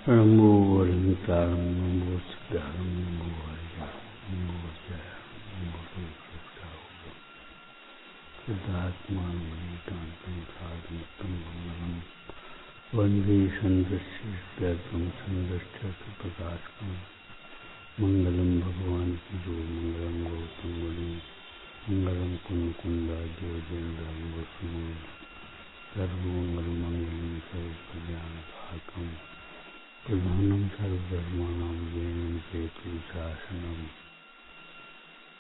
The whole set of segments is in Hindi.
नमो वरंतारं नमो सिद्धारं नमो हरिहरं नमो जयं नमो देवताओं सिद्धात्मानं साधुतं मंगलम वंदे संदर्शं संदर्शक प्रकाशकं मंगलम भगवान की जो मंगलम गौतम मुनि मंगलम कुंकुंडाद्योजेन्द्रं वसुमो सर्वमंगल मंगलम सर्वज्ञानभाकं प्रधानम सर्वधर्माणां जैनं चेतुशासनम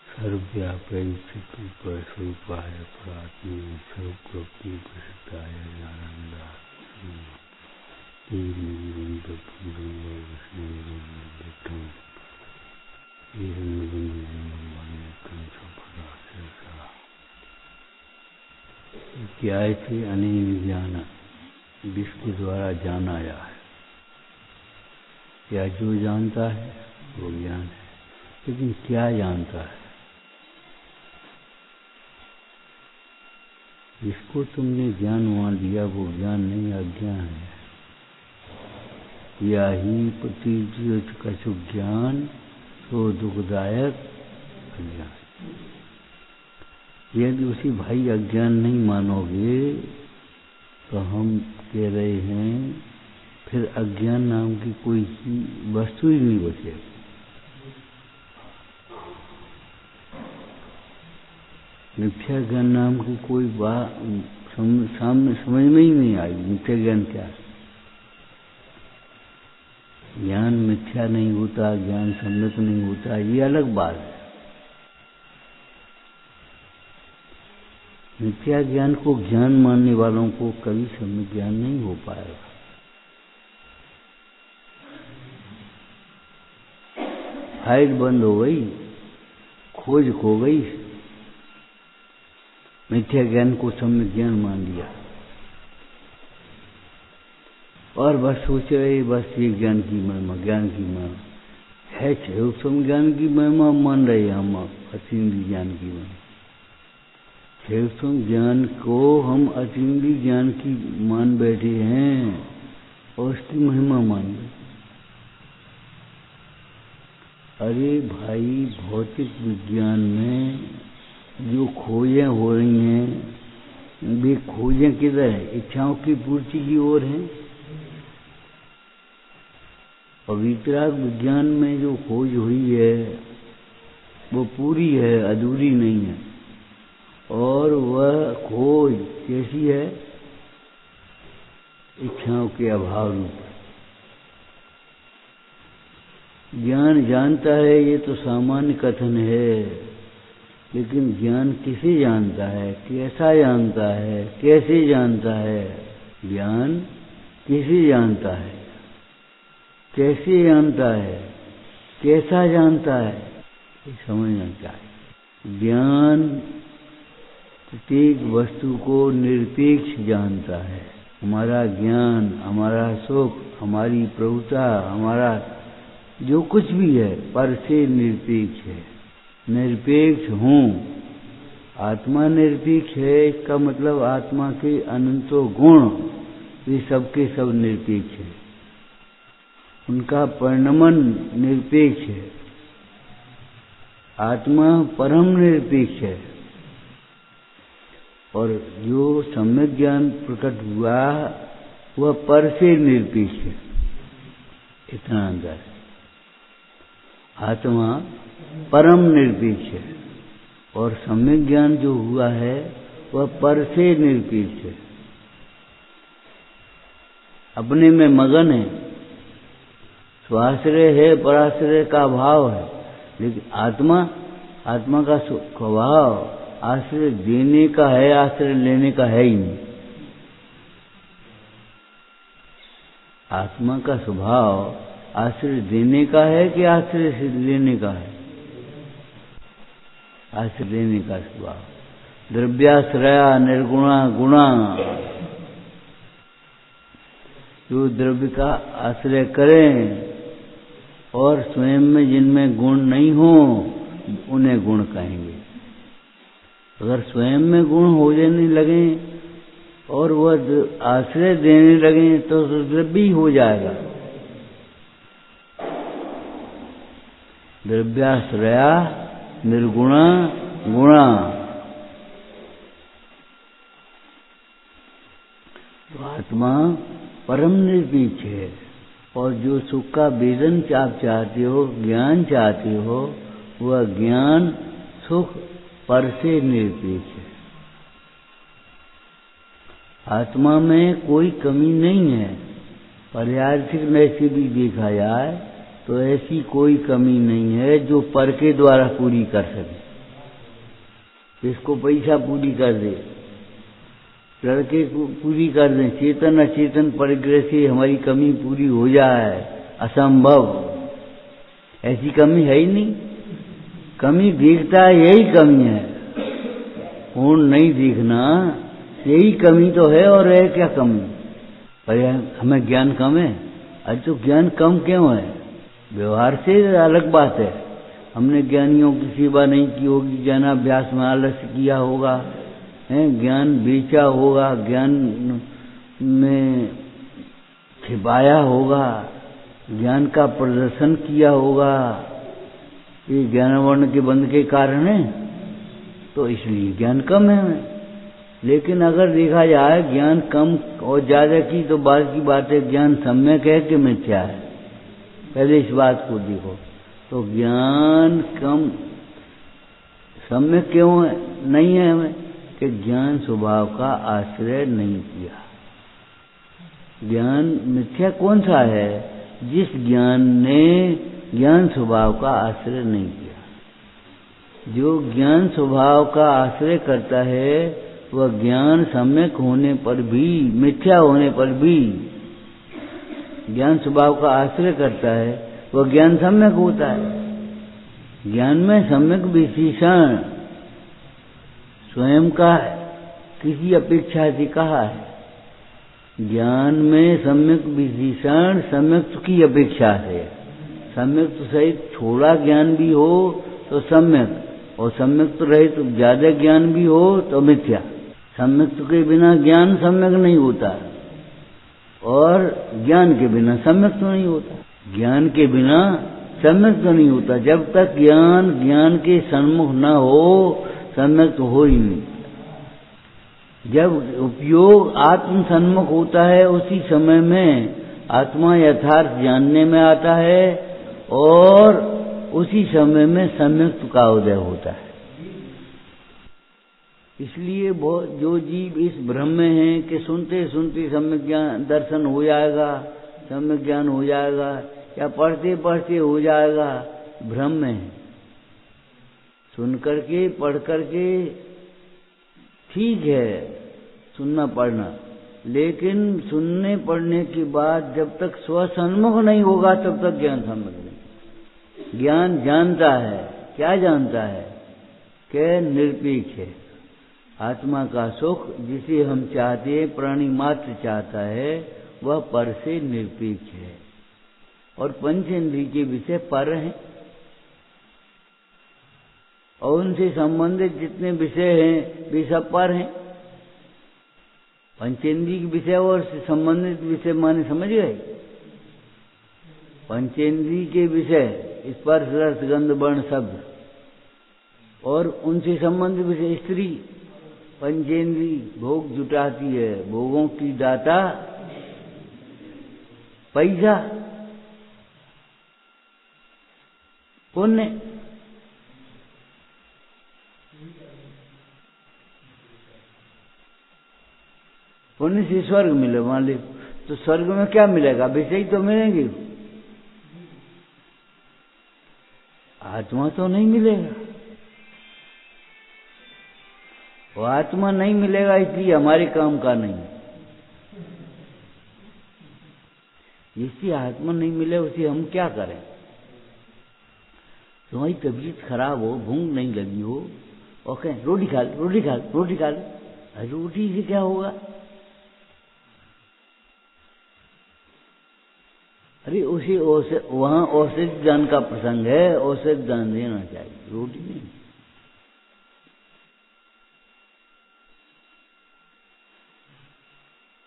सर्वव्यापैश्चित्तस्वरूपाय परात्मे सर्वप्रोक्ति प्रसिद्धाय क्या थे अनेक ज्ञान जिसके द्वारा जाना आया है। क्या जो जानता है वो ज्ञान है, लेकिन क्या जानता है? जिसको तुमने ज्ञान मान लिया वो ज्ञान नहीं, अज्ञान है। या ही प्रतीत कछु ज्ञान तो दुखदायक अज्ञान। यदि उसी भाई अज्ञान नहीं मानोगे तो हम कह रहे हैं फिर अज्ञान नाम की कोई वस्तु ही नहीं बचेगी। मिथ्या ज्ञान नाम की कोई बात सामने समझ में ही नहीं आई। मिथ्या ज्ञान क्या है? ज्ञान मिथ्या नहीं होता, ज्ञान सम्यक नहीं होता, ये अलग बात है। मिथ्या ज्ञान को ज्ञान मानने वालों को कभी सम्यक ज्ञान नहीं हो पाएगा। फाइल बंद हो गई, खोज खो गई, मिथ्या ज्ञान को सम्यक ज्ञान मान लिया और बस सोच रहे बस ये ज्ञान की महिमा, ज्ञान की महिमा है। क्षयोत्सम ज्ञान की महिमा मान रहे हम, अतीन्द्रिय ज्ञान की महिमा। क्षयोत्सम ज्ञान को हम अतीन्द्रिय ज्ञान की मान बैठे हैं और उसकी महिमा मान रहे। अरे भाई, भौतिक विज्ञान में जो खोजें हो रही हैं वे खोजें किधर है? इच्छाओं की पूर्ति की ओर है। और वितराग विज्ञान में जो खोज हुई है वो पूरी है, अधूरी नहीं है। और वह खोज कैसी है? इच्छाओं के अभाव रूप। ज्ञान जानता है ये तो सामान्य कथन है, लेकिन ज्ञान किसे जानता है, कैसा जानता है, कैसे जानता है? ज्ञान किसे जानता है, कैसे जानता है, कैसा जानता है, ये समझना चाहिए। ज्ञान प्रत्येक वस्तु को निरपेक्ष जानता है। हमारा ज्ञान, हमारा सुख, हमारी प्रभुता, हमारा जो कुछ भी है पर से निरपेक्ष है। निरपेक्ष हूँ, आत्मा निरपेक्ष है। इसका मतलब आत्मा के अनंतो गुण ये सबके सब निरपेक्ष है। उनका परिणमन निरपेक्ष है। आत्मा परम निरपेक्ष है। और जो सम्यक ज्ञान प्रकट हुआ वह पर से निरपेक्ष है। इतना अंतर है। आत्मा परम निरपेक्ष है और सम्यक ज्ञान जो हुआ है वह पर से निरपेक्ष है। अपने में मगन है, स्वाश्रय है, पराश्रय का भाव है। लेकिन आत्मा का स्वभाव आश्रय देने का है, आश्रय लेने का है ही नहीं। आत्मा का स्वभाव आश्रय देने का है कि आश्रय लेने का है? आश्रय देने का स्वभाव। द्रव्याश्रया निर्गुणा गुणा, जो द्रव्य का आश्रय करें और स्वयं में जिनमें गुण नहीं हो उन्हें गुण कहेंगे। अगर स्वयं में गुण हो जाने लगे और वह आश्रय देने लगे तो द्रव्य ही हो जाएगा। द्रव्याश्रया निर्गुणा गुणा। तो आत्मा परम निर्भीक है, और जो सुख का वेदन आप चाहते हो, ज्ञान चाहते हो, वह ज्ञान सुख पर से निर्भीक है। आत्मा में कोई कमी नहीं है। पारमार्थिक में से भी देखा जाए तो ऐसी कोई कमी नहीं है जो पर के द्वारा पूरी कर सके। इसको पैसा पूरी कर दे, लड़के को पूरी कर दें, चेतन अचेतन परिग्रह से हमारी कमी पूरी हो जाए, असंभव। ऐसी कमी है ही नहीं। कमी दिखता है, यही कमी है। पूर्ण नहीं दिखना, यही कमी तो है। और है क्या कमी? पर हमें ज्ञान कम है। आज तो ज्ञान कम क्यों है? व्यवहार से अलग बात है। हमने ज्ञानियों की सेवा नहीं की होगी, ज्ञानाभ्यास में आलस्य किया होगा, ज्ञान बेचा होगा, ज्ञान में छिपाया होगा, ज्ञान का प्रदर्शन किया होगा। ये ज्ञानवर्ण के बंध के कारण है, तो इसलिए ज्ञान कम है हमें। लेकिन अगर देखा जाए ज्ञान कम और ज्यादा की, तो बात की बात है, ज्ञान सम्यक है कि मिथ्या है? पहले इस बात को देखो। तो ज्ञान कम सम्यक क्यों है? नहीं है हमें कि ज्ञान स्वभाव का आश्रय नहीं किया। ज्ञान मिथ्या कौन सा है? जिस ज्ञान ने ज्ञान स्वभाव का आश्रय नहीं किया। जो ज्ञान स्वभाव का आश्रय करता है, वह ज्ञान सम्यक होने पर भी, मिथ्या होने पर भी ज्ञान स्वभाव का आश्रय करता है, वह ज्ञान सम्यक होता है। ज्ञान में सम्यक विशेषण स्वयं का है, किसी अपेक्षा से कहा है। ज्ञान में सम्यक विशेषण सम्यक की अपेक्षा है। सम्यक तो सहित थोड़ा ज्ञान भी हो तो सम्यक, और सम्यक तो रहे तो ज्यादा ज्ञान भी हो तो मिथ्या। सम्यक के बिना ज्ञान सम्यक नहीं होता, और ज्ञान के बिना सम्यक तो नहीं होता। ज्ञान के बिना सम्यक तो नहीं होता। जब तक ज्ञान ज्ञान के सन्मुख न हो, सम्यक तो हो ही नहीं। जब उपयोग आत्म सन्मुख होता है, उसी समय में आत्मा यथार्थ जानने में आता है, और उसी समय में सम्यक का उदय होता है। इसलिए जो जीव इस भ्रम में है कि सुनते सुनते सम्यक ज्ञान दर्शन हो जाएगा, सम्यक ज्ञान हो जाएगा, या पढ़ते पढ़ते हो जाएगा, भ्रम में है। सुन करके पढ़ करके ठीक है सुनना पढ़ना, लेकिन सुनने पढ़ने के बाद जब तक स्वसन्मुख नहीं होगा, तब तक ज्ञान सम्यक नहीं। ज्ञान जानता है, क्या जानता है? कि निरपेक्ष है। आत्मा का सुख जिसे हम चाहते हैं, प्राणी मात्र चाहता है, वह पर से निरपेक्ष है। और पंचेंद्रिय के विषय पर हैं, और उनसे संबंधित जितने विषय हैं वे सब पर हैं। पंचेंद्रिय के विषय और संबंधित विषय माने समझ गए? पंचेंद्रिय के विषय स्पर्श रस गंध वर्ण शब्द, और उनसे संबंधित विषय स्त्री। पंचेंद्रिय भोग जुटाती है, भोगों की दाता पैसा, पुण्य। पुण्य से स्वर्ग मिले, मान ली तो स्वर्ग में क्या मिलेगा? विषय तो मिलेंगे, आत्मा तो नहीं मिलेगा। वो आत्मा नहीं मिलेगा, इसलिए हमारे काम का नहीं। जिसकी आत्मा नहीं मिले उसे हम क्या करें? तुम्हारी तबीयत खराब हो, भूख नहीं लगी हो, और कहें रोटी खा ले, रोटी खा ले, रोटी खा ले। रोटी से क्या होगा? अरे उसे वहां औषधि दान का प्रसंग है, औषधि दान देना चाहिए, रोटी नहीं।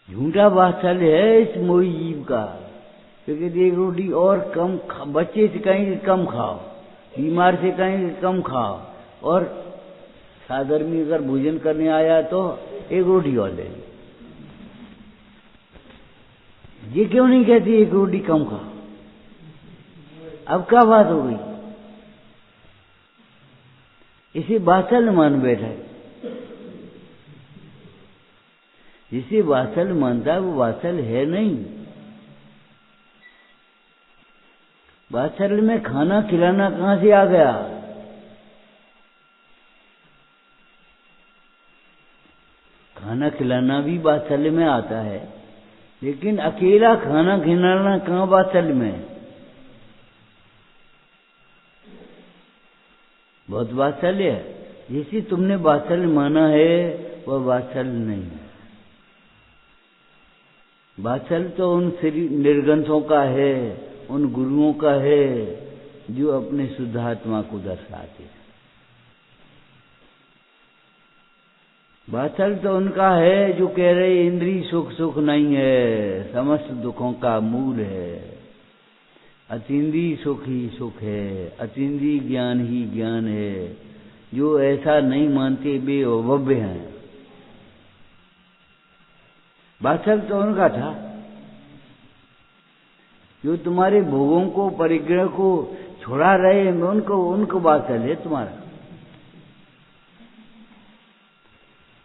झूठा वात्सल्य है इस मोही जीव का, क्योंकि एक रोटी और कम बच्चे से कहीं कम खाओ, बीमार से कहीं कम खाओ, और साधर्मी अगर भोजन करने आया तो एक रोटी और ले ली। ये क्यों नहीं कहती एक रोटी कम खाओ? अब क्या बात हो गई? इसे वात्सल्य मान बैठा है। जिसे वात्सल्य मानता है वो वात्सल्य है नहीं। वात्सल्य में खाना खिलाना कहां से आ गया? खाना खिलाना भी वात्सल्य में आता है, लेकिन अकेला खाना खिलाना कहां वात्सल्य में है? बहुत वात्सल्य है। जिसे तुमने वात्सल्य माना है वह वात्सल्य नहीं है। वात्सल्य तो उन निर्ग्रंथों का है, उन गुरुओं का है जो अपने शुद्धात्मा को दर्शाते हैं। वात्सल्य तो उनका है जो कह रहे इंद्रिय सुख सुख नहीं है, समस्त दुखों का मूल है, अतीन्द्रिय सुख ही सुख है, अतीन्द्रिय ज्ञान ही ज्ञान है। जो ऐसा नहीं मानते वे अभव्य हैं। वात्सल्य तो उनका था जो तुम्हारे भोगों को, परिग्रह को छुड़ा रहे हैं, उनको वात्सल्य है तुम्हारा।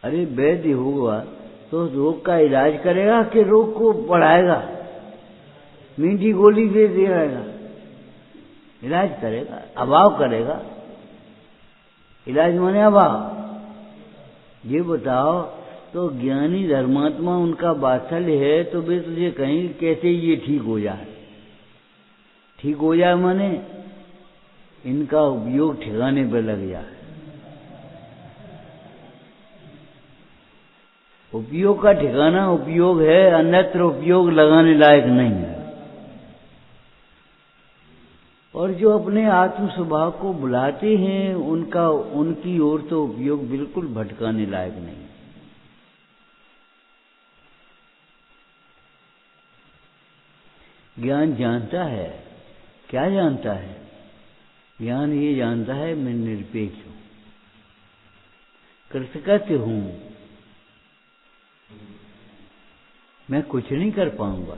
अरे वैद्य होगा तो रोग का इलाज करेगा कि रोग को बढ़ाएगा? मीठी गोली दे देगा? इलाज करेगा, अभाव करेगा। इलाज माने अभाव। ये बताओ, तो ज्ञानी धर्मात्मा उनका वात्सल्य है तो वे तुझे कहीं कैसे ये ठीक हो जाए? ठीक हो जाए माने इनका उपयोग ठिकाने पर लग जाए। उपयोग का ठिकाना उपयोग है, अन्यत्र उपयोग लगाने लायक नहीं है। और जो अपने आत्म स्वभाव को बुलाते हैं उनकी ओर तो उपयोग बिल्कुल भटकाने लायक नहीं। ज्ञान जानता है। क्या जानता है? ज्ञान ये जानता है मैं निरपेक्ष हूं, कृतकृत्य हूं, मैं कुछ नहीं कर पाऊंगा,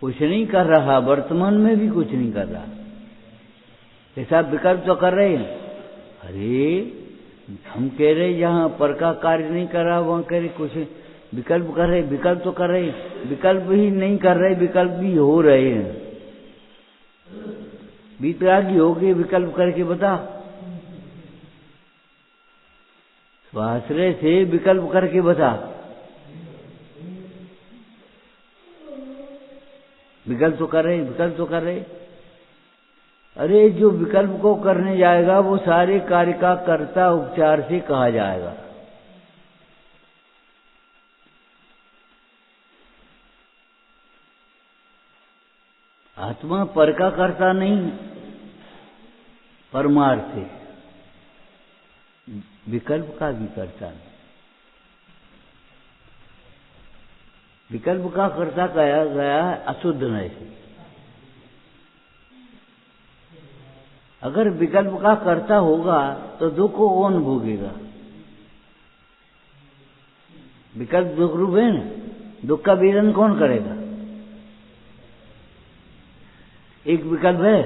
कुछ नहीं कर रहा, वर्तमान में भी कुछ नहीं कर रहा। ऐसा विकल्प तो कर रहे हैं। अरे हम कह रहे जहां पर का कार्य नहीं कर रहा वहां कह रहे कुछ विकल्प कर रहे, विकल्प तो कर रहे, विकल्प ही नहीं कर रहे, विकल्प भी हो रहे हैं। बीतरागी हो गए, विकल्प करके बता। स्वाश्रय से विकल्प करके बता। विकल्प तो कर रहे, विकल्प तो कर रहे। अरे जो विकल्प को करने जाएगा वो सारे कार्य का कर्ता उपचार से कहा जाएगा। आत्मा पर का कर्ता नहीं, परमार्थ से विकल्प का भी कर्ता नहीं। विकल्प का कर्ता कहा गया है अशुद्ध नय से। अगर विकल्प का कर्ता होगा तो दुख को कौन भोगेगा? विकल्प दुख रूप है ना, दुख का वेदन कौन करेगा? एक विकल्प है,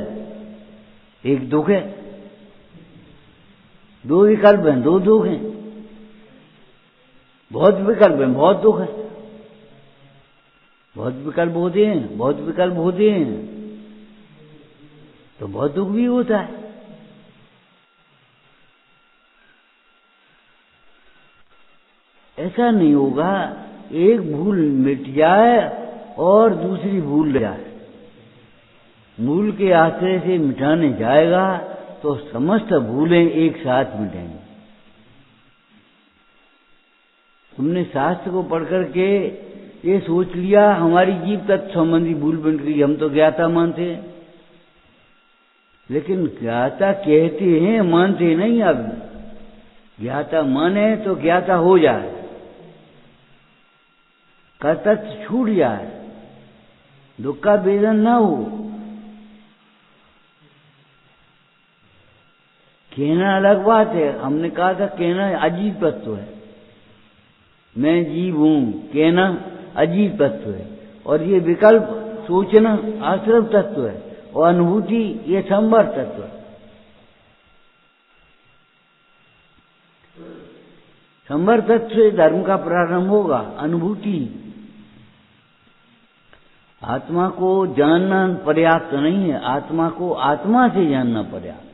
एक दुख है। दो विकल्प हैं, दो दुख हैं। बहुत विकल्प हैं, बहुत दुख है। बहुत विकल्प होते हैं, बहुत विकल्प होते हैं तो बहुत दुख भी होता है। ऐसा नहीं होगा एक भूल मिट जाए और दूसरी भूल रह जाए। मूल के आश्रय से मिटाने जाएगा तो समस्त भूलें एक साथ मिटेंगी। तुमने शास्त्र को पढ़ करके ये सोच लिया हमारी जीव तत्व संबंधी भूल बन गई, हम तो ज्ञाता मानते हैं। लेकिन ज्ञाता कहते हैं, मानते नहीं। अब ज्ञाता माने तो ज्ञाता हो जाए, कर्तव्य छूट जाए, दुख का वेदन ना हो। कहना अलग बात है। हमने कहा था कहना अजीब तत्व है, मैं जीव हूं, कहना अजीब तत्व है, और ये विकल्प सोचना आश्रव तत्व है, और अनुभूति ये संवर तत्व है। संवर तत्व से धर्म का प्रारंभ होगा, अनुभूति। आत्मा को जानना पर्याप्त नहीं है, आत्मा को आत्मा से जानना पर्याप्त,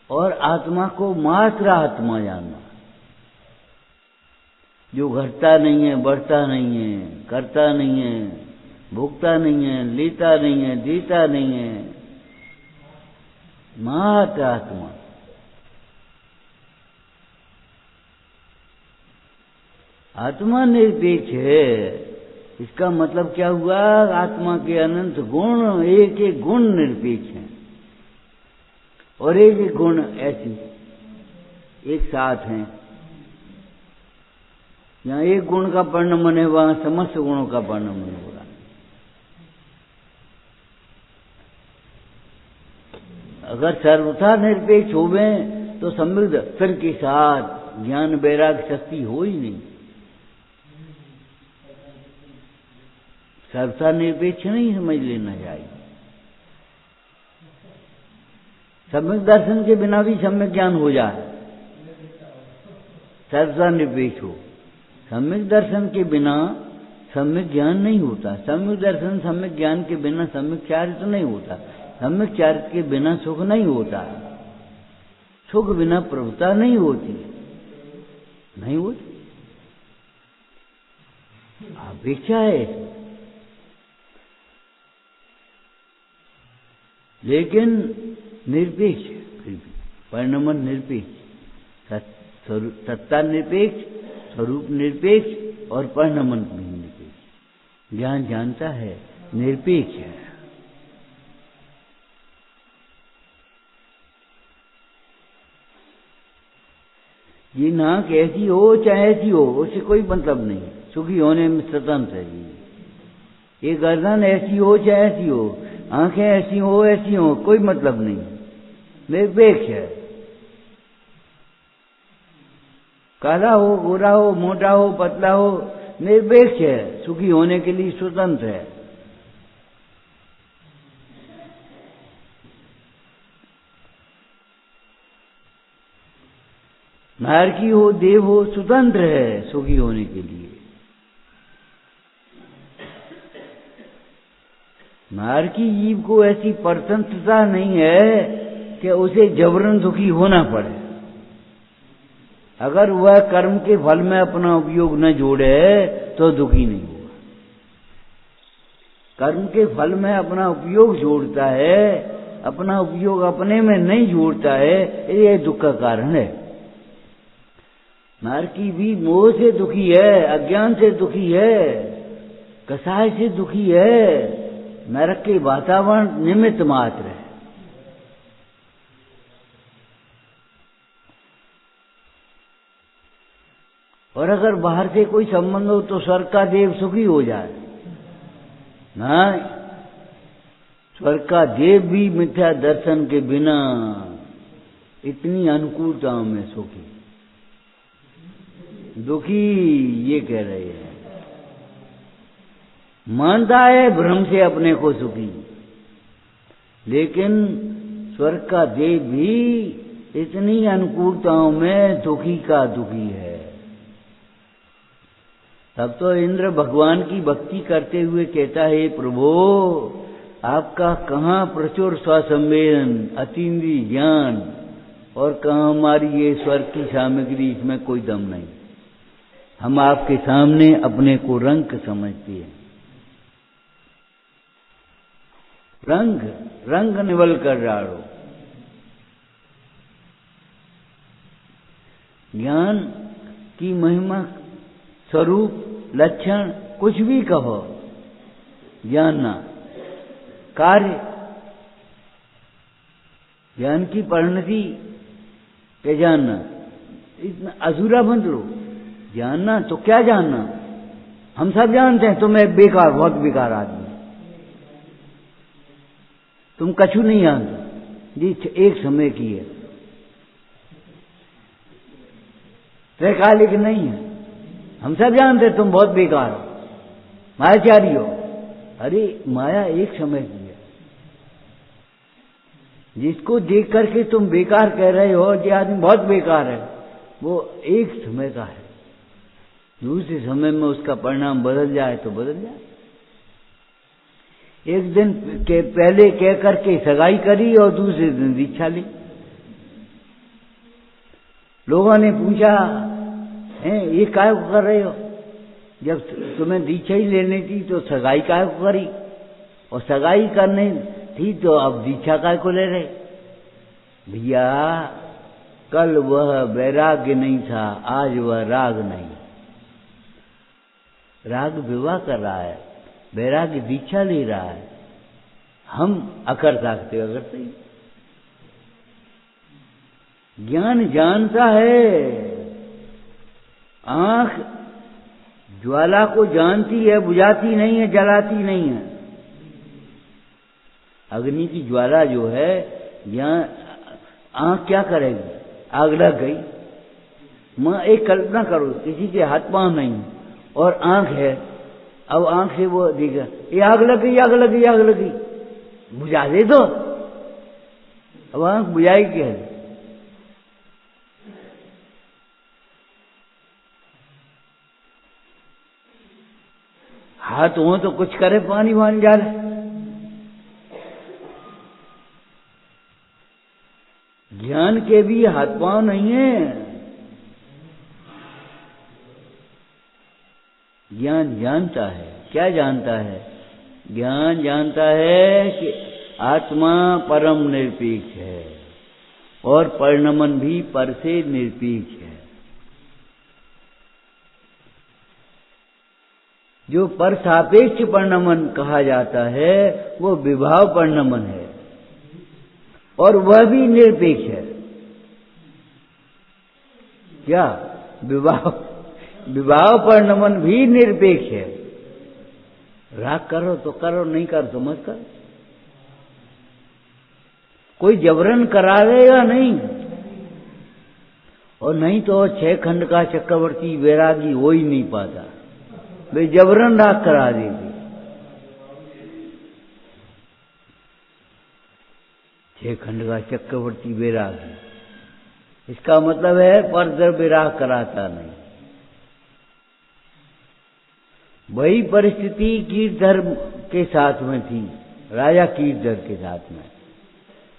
और आत्मा को मात्र आत्मा जानना, जो घटता नहीं है, बढ़ता नहीं है, करता नहीं है, भोगता नहीं है, लेता नहीं है, देता नहीं है, मात्र आत्मा। आत्मा निरपेक्ष है, इसका मतलब क्या हुआ? आत्मा के अनंत गुण एक एक गुण निरपेक्ष हैं, और एक एक गुण ऐसी एक साथ हैं। यहाँ एक गुण का परिणमन है, वहां समस्त गुणों का परिणमन हो रहा है। अगर सर्वथा निरपेक्ष होवे तो समृद्ध फिर के साथ ज्ञान वैराग्य शक्ति हो ही नहीं। सर्वथा निरपेक्ष नहीं समझ लेना चाहिए। सम्यक दर्शन के बिना भी सम्यक ज्ञान हो जाए, सर्वथा निरपेक्ष हो। सम्यक दर्शन के बिना सम्यक ज्ञान नहीं होता। सम्यक दर्शन सम्यक ज्ञान के बिना सम्यक चारित्र नहीं होता। सम्यक चारित्र के बिना सुख नहीं होता। सुख बिना प्रभुता नहीं होती, नहीं होती, अपेक्षा है। लेकिन निरपेक्ष, फिर भी परिणमन निरपेक्ष, सत्ता निरपेक्ष, स्वरूप निरपेक्ष, और परिणमन भी निरपेक्ष। ज्ञान जानता है, निरपेक्ष है। ये नाक ऐसी हो चाहे ऐसी हो, उससे कोई मतलब नहीं, सुखी होने में स्वतंत्र है। ये गर्दन ऐसी हो चाहे ऐसी हो, आंखें ऐसी हो, कोई मतलब नहीं, निरपेक्ष है। काला हो, गोरा हो, मोटा हो, पतला हो, निरपेक्ष है, सुखी होने के लिए स्वतंत्र है। नारकी हो, देव हो, स्वतंत्र है सुखी होने के लिए। नारकी जीव को ऐसी परतंत्रता नहीं है कि उसे जबरन दुखी होना पड़े। अगर वह कर्म के फल में अपना उपयोग न जोड़े तो दुखी नहीं होगा। कर्म के फल में अपना उपयोग जोड़ता है, अपना उपयोग अपने में नहीं जोड़ता है, ये दुख का कारण है। नारकी भी मोह से दुखी है, अज्ञान से दुखी है, कसाय से दुखी है। नरक के वातावरण निमित्त मात्र है। और अगर बाहर से कोई संबंध हो तो स्वर्ग का देव सुखी हो जाए ना। स्वर्ग का देव भी मिथ्या दर्शन के बिना इतनी अनुकूलताओं में सुखी, दुखी ये कह रहे हैं। मानता है भ्रम से अपने को सुखी, लेकिन स्वर्ग का देव भी इतनी अनुकूलताओं में दुखी का दुखी है। तब तो इंद्र भगवान की भक्ति करते हुए कहता है, प्रभु आपका कहाँ प्रचुर स्वसंवेदन, अतीन्द्रिय ज्ञान, और कहाँ हमारी ये स्वर्ग की सामग्री, इसमें कोई दम नहीं। हम आपके सामने अपने को रंग समझते हैं। रंग निवल कर डालो। ज्ञान की महिमा, स्वरूप, लक्षण कुछ भी कहो, जानना, कार्य, ज्ञान की परिणति के जानना, इतना अधूरा बंद लो। जानना तो क्या जानना, हम सब जानते हैं तुम्हें बेकार, बहुत बेकार आदमी, तुम कछु नहीं जानते, जी एक समय की है, त्रैकालिक नहीं है। हम सब जानते तुम बहुत बेकार हो, मायाचारी हो। अरे माया एक समय की है। जिसको देख करके तुम बेकार कह रहे हो, ये आदमी बहुत बेकार है, वो एक समय का है। दूसरे समय में उसका परिणाम बदल जाए तो बदल जाए। एक दिन के पहले कह करके सगाई करी और दूसरे दिन दीक्षा ली। लोगों ने पूछा, ये काय को कर रहे हो? जब तुम्हें दीक्षा ही लेनी थी तो सगाई काय को करी, और सगाई करनी थी तो अब दीक्षा काय को ले रहे? भैया कल वह वैराग्य नहीं था, आज वह राग नहीं। राग विवाह कर रहा है, वैराग्य दीक्षा ले रहा है। हम अकर सकते अगरते ही ज्ञान जानता है। आंख ज्वाला को जानती है, बुझाती नहीं है, जलाती नहीं है। अग्नि की ज्वाला जो है, ज्ञान आंख क्या करेगी? आग लग गई। मां एक कल्पना करो, किसी के हाथ पांव नहीं और आंख है, अब आंख से वो देगा, ये आग लग गई, आग लग गई, आग लग गई, बुझा दे दो। अब आंख बुझाएगी क्या? हाथ हो तो कुछ करे, पानी वानी डाले। ज्ञान के भी हाथ पांव नहीं है। ज्ञान जानता है, क्या जानता है? ज्ञान जानता है कि आत्मा परम निरपेक्ष है और परिणमन भी पर से निरपेक्ष है। जो पर सापेक्ष परिणमन कहा जाता है वो विभाव परिणमन है, और वह भी निरपेक्ष है। क्या? विभाव परिणमन भी निरपेक्ष है। राग करो तो करो, नहीं करो तो मत करो। कोई जबरन करा देगा नहीं, और नहीं तो 6 खंड का चक्रवर्ती वैरागी हो ही नहीं पाता। वे जबरन राग करा देगी। 6 खंड का चक्रवर्ती वैरागी, इसका मतलब है परद्रव्य राग कराता नहीं। वही परिस्थिति कीर्तधर के साथ में थी, राजा कीर्तधर के साथ में,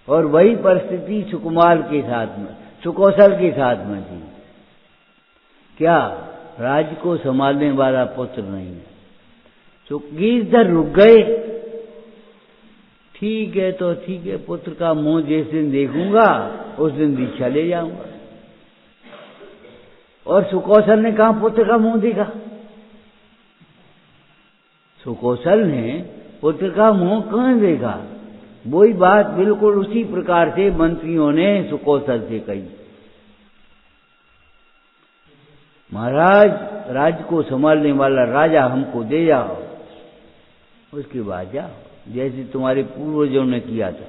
और वही परिस्थिति सुकुमार के साथ में, सुकौशल के साथ में थी। क्या? राज्य को संभालने वाला पुत्र नहीं है। तो कीर्तधर रुक गए। ठीक है तो ठीक है, पुत्र का मुंह जिस दिन देखूंगा उस दिन दीक्षा ले जाऊंगा। और सुकौशल ने कहा पुत्र का मुंह देखा? सुकौशल ने पुत्र का मुंह कहां देखा? वही बात बिल्कुल उसी प्रकार से मंत्रियों ने सुकौशल से कही, महाराज राज्य को संभालने वाला राजा हमको दे जाओ, उसके बाद जाओ, जैसे तुम्हारे पूर्वजों ने किया था।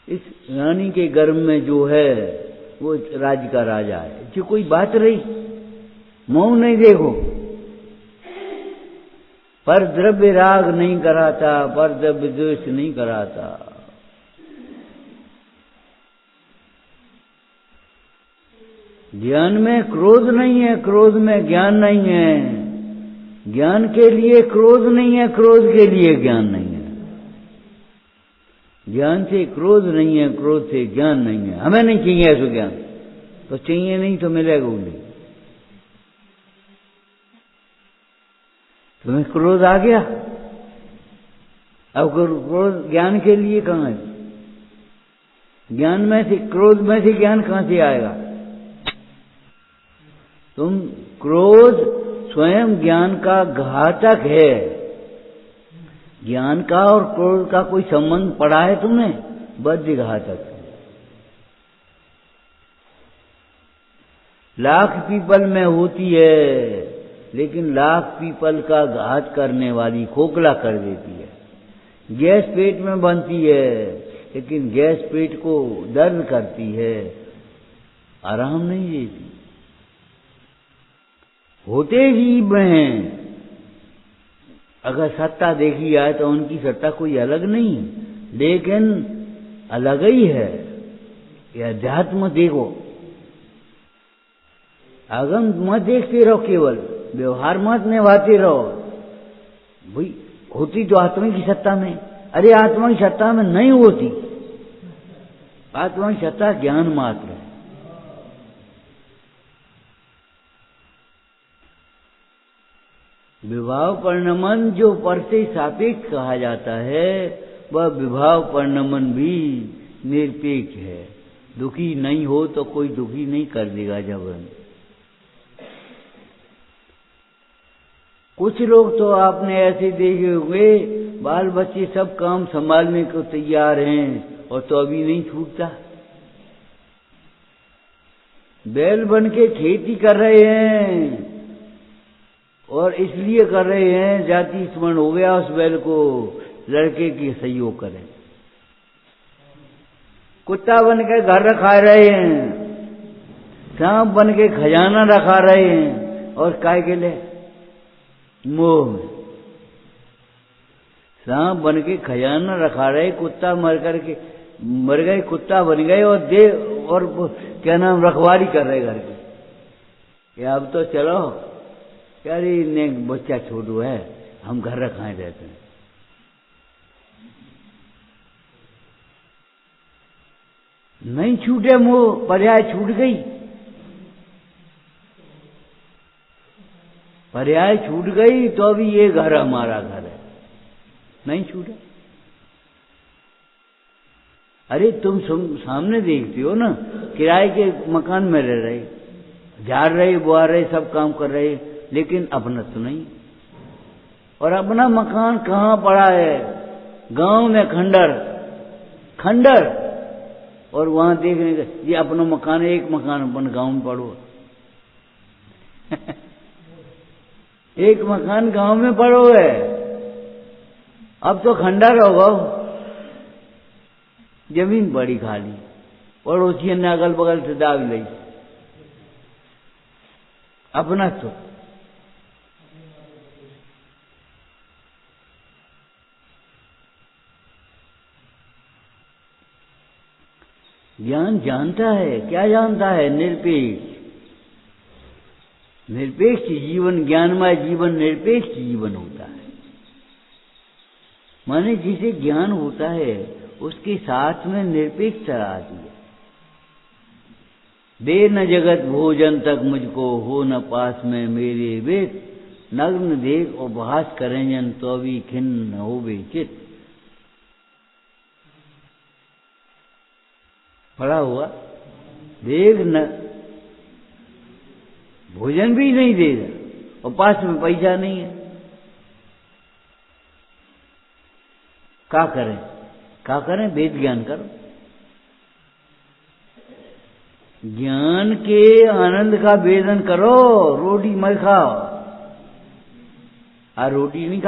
इस रानी के गर्भ में जो है वो राज्य का राजा है। जो कोई बात रही, मुंह नहीं देखो। पर द्रव्य राग नहीं कराता, पर द्रव्य द्वेष नहीं कराता। ज्ञान में क्रोध नहीं है, क्रोध में ज्ञान नहीं है। ज्ञान के लिए क्रोध नहीं है, क्रोध के लिए ज्ञान नहीं है। ज्ञान से क्रोध नहीं है, क्रोध से ज्ञान नहीं है। हमें नहीं चाहिए ऐसा ज्ञान, तो चाहिए नहीं तो मिलेगा नहीं। तुम्हें क्रोध आ गया, अब क्रोध ज्ञान के लिए कहां है? ज्ञान में से, क्रोध में से ज्ञान कहां से आएगा? तुम क्रोध स्वयं ज्ञान का घातक है। ज्ञान का और क्रोध का कोई संबंध पड़ा है तुमने? बद्ध घातक। लाख पीपल में होती है, लेकिन लाख पीपल का घात करने वाली खोखला कर देती है। गैस पेट में बनती है, लेकिन गैस पेट को दर्द करती है, आराम नहीं देती। होते जीव हैं, अगर सत्ता देखी जाए तो उनकी सत्ता कोई अलग नहीं, लेकिन अलग ही है। यह अध्यात्म देखो, आगम मत देखते रहो, केवल व्यवहार मत निभाते रहो। भाई होती तो आत्मा की सत्ता में, अरे आत्मा की सत्ता में नहीं होती। आत्मा की सत्ता ज्ञान मात्र है। विभाव परिणमन जो पर से सापेक्ष कहा जाता है, वह विभाव परिणमन भी निरपेक्ष है। दुखी नहीं हो तो कोई दुखी नहीं कर देगा जबरन। कुछ लोग तो आपने ऐसे देखे हुए, बाल बच्चे सब काम संभालने को तैयार हैं और तो अभी नहीं छूटता। बैल बन के खेती कर रहे हैं और इसलिए कर रहे हैं जाति स्मरण हो गया उस बैल को, लड़के की सहयोग करें। कुत्ता बन के घर रखा रहे हैं, सांप बन के खजाना रखा रहे हैं, और काय के लिए? मोह में। सांप बन के खजाना रखा रहे, कुत्ता मर गए, कुत्ता बन गए और क्या नाम रखवाली कर रहे घर की। अब तो चलो यार, ने बच्चा छोटू है, हम घर रखाए रहते हैं। नहीं छूटे मोह, पर्याय छूट गई, पर्याय छूट गई तो अभी ये घर हमारा घर है, नहीं छूटा। अरे तुम सामने देखते हो ना, किराए के मकान में रह रहे, झाड़ रहे, बुआ रहे, सब काम कर रहे, लेकिन अपना तो नहीं। और अपना मकान कहाँ पड़ा है? गांव में खंडर, और वहां देखने का ये अपना मकान है, एक मकान अपन गांव में पड़ो। एक मकान गांव में पड़ो है, अब तो खंडर होगा, जमीन बड़ी खाली, पड़ोसी ने अगल बगल से दाव ली, अपना तो। ज्ञान जानता है, क्या जानता है? निरपेक्ष जीवन, ज्ञानमय जीवन निरपेक्ष जीवन होता है। माने जिसे ज्ञान होता है उसके साथ में निरपेक्षता आती है। दे न जगत भोजन तक मुझको, हो न पास में मेरे वेद, नग्न देख उपहास करें जन तो भी खिन्न न हो बेचित। पड़ा हुआ, देख न भोजन भी नहीं देगा और पास में पैसा नहीं है, क्या करें? वेद ज्ञान करो। ज्ञान के आनंद का वेदन करो, रोटी मत खाओ। रोटी नहीं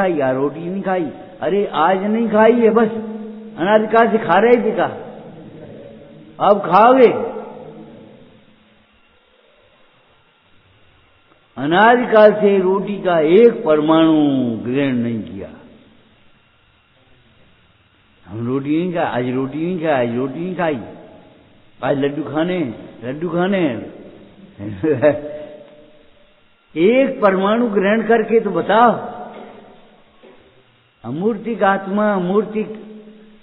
खाई, अरे आज नहीं खाई है, बस अनादिकाल से खा रहे थे, का अब खाओगे। अनादिकाल से रोटी का एक परमाणु ग्रहण नहीं किया। हम रोटी नहीं खाए, आज रोटी नहीं खाई, आज लड्डू खाने एक परमाणु ग्रहण करके तो बताओ। अमूर्तिक आत्मा अमूर्तिक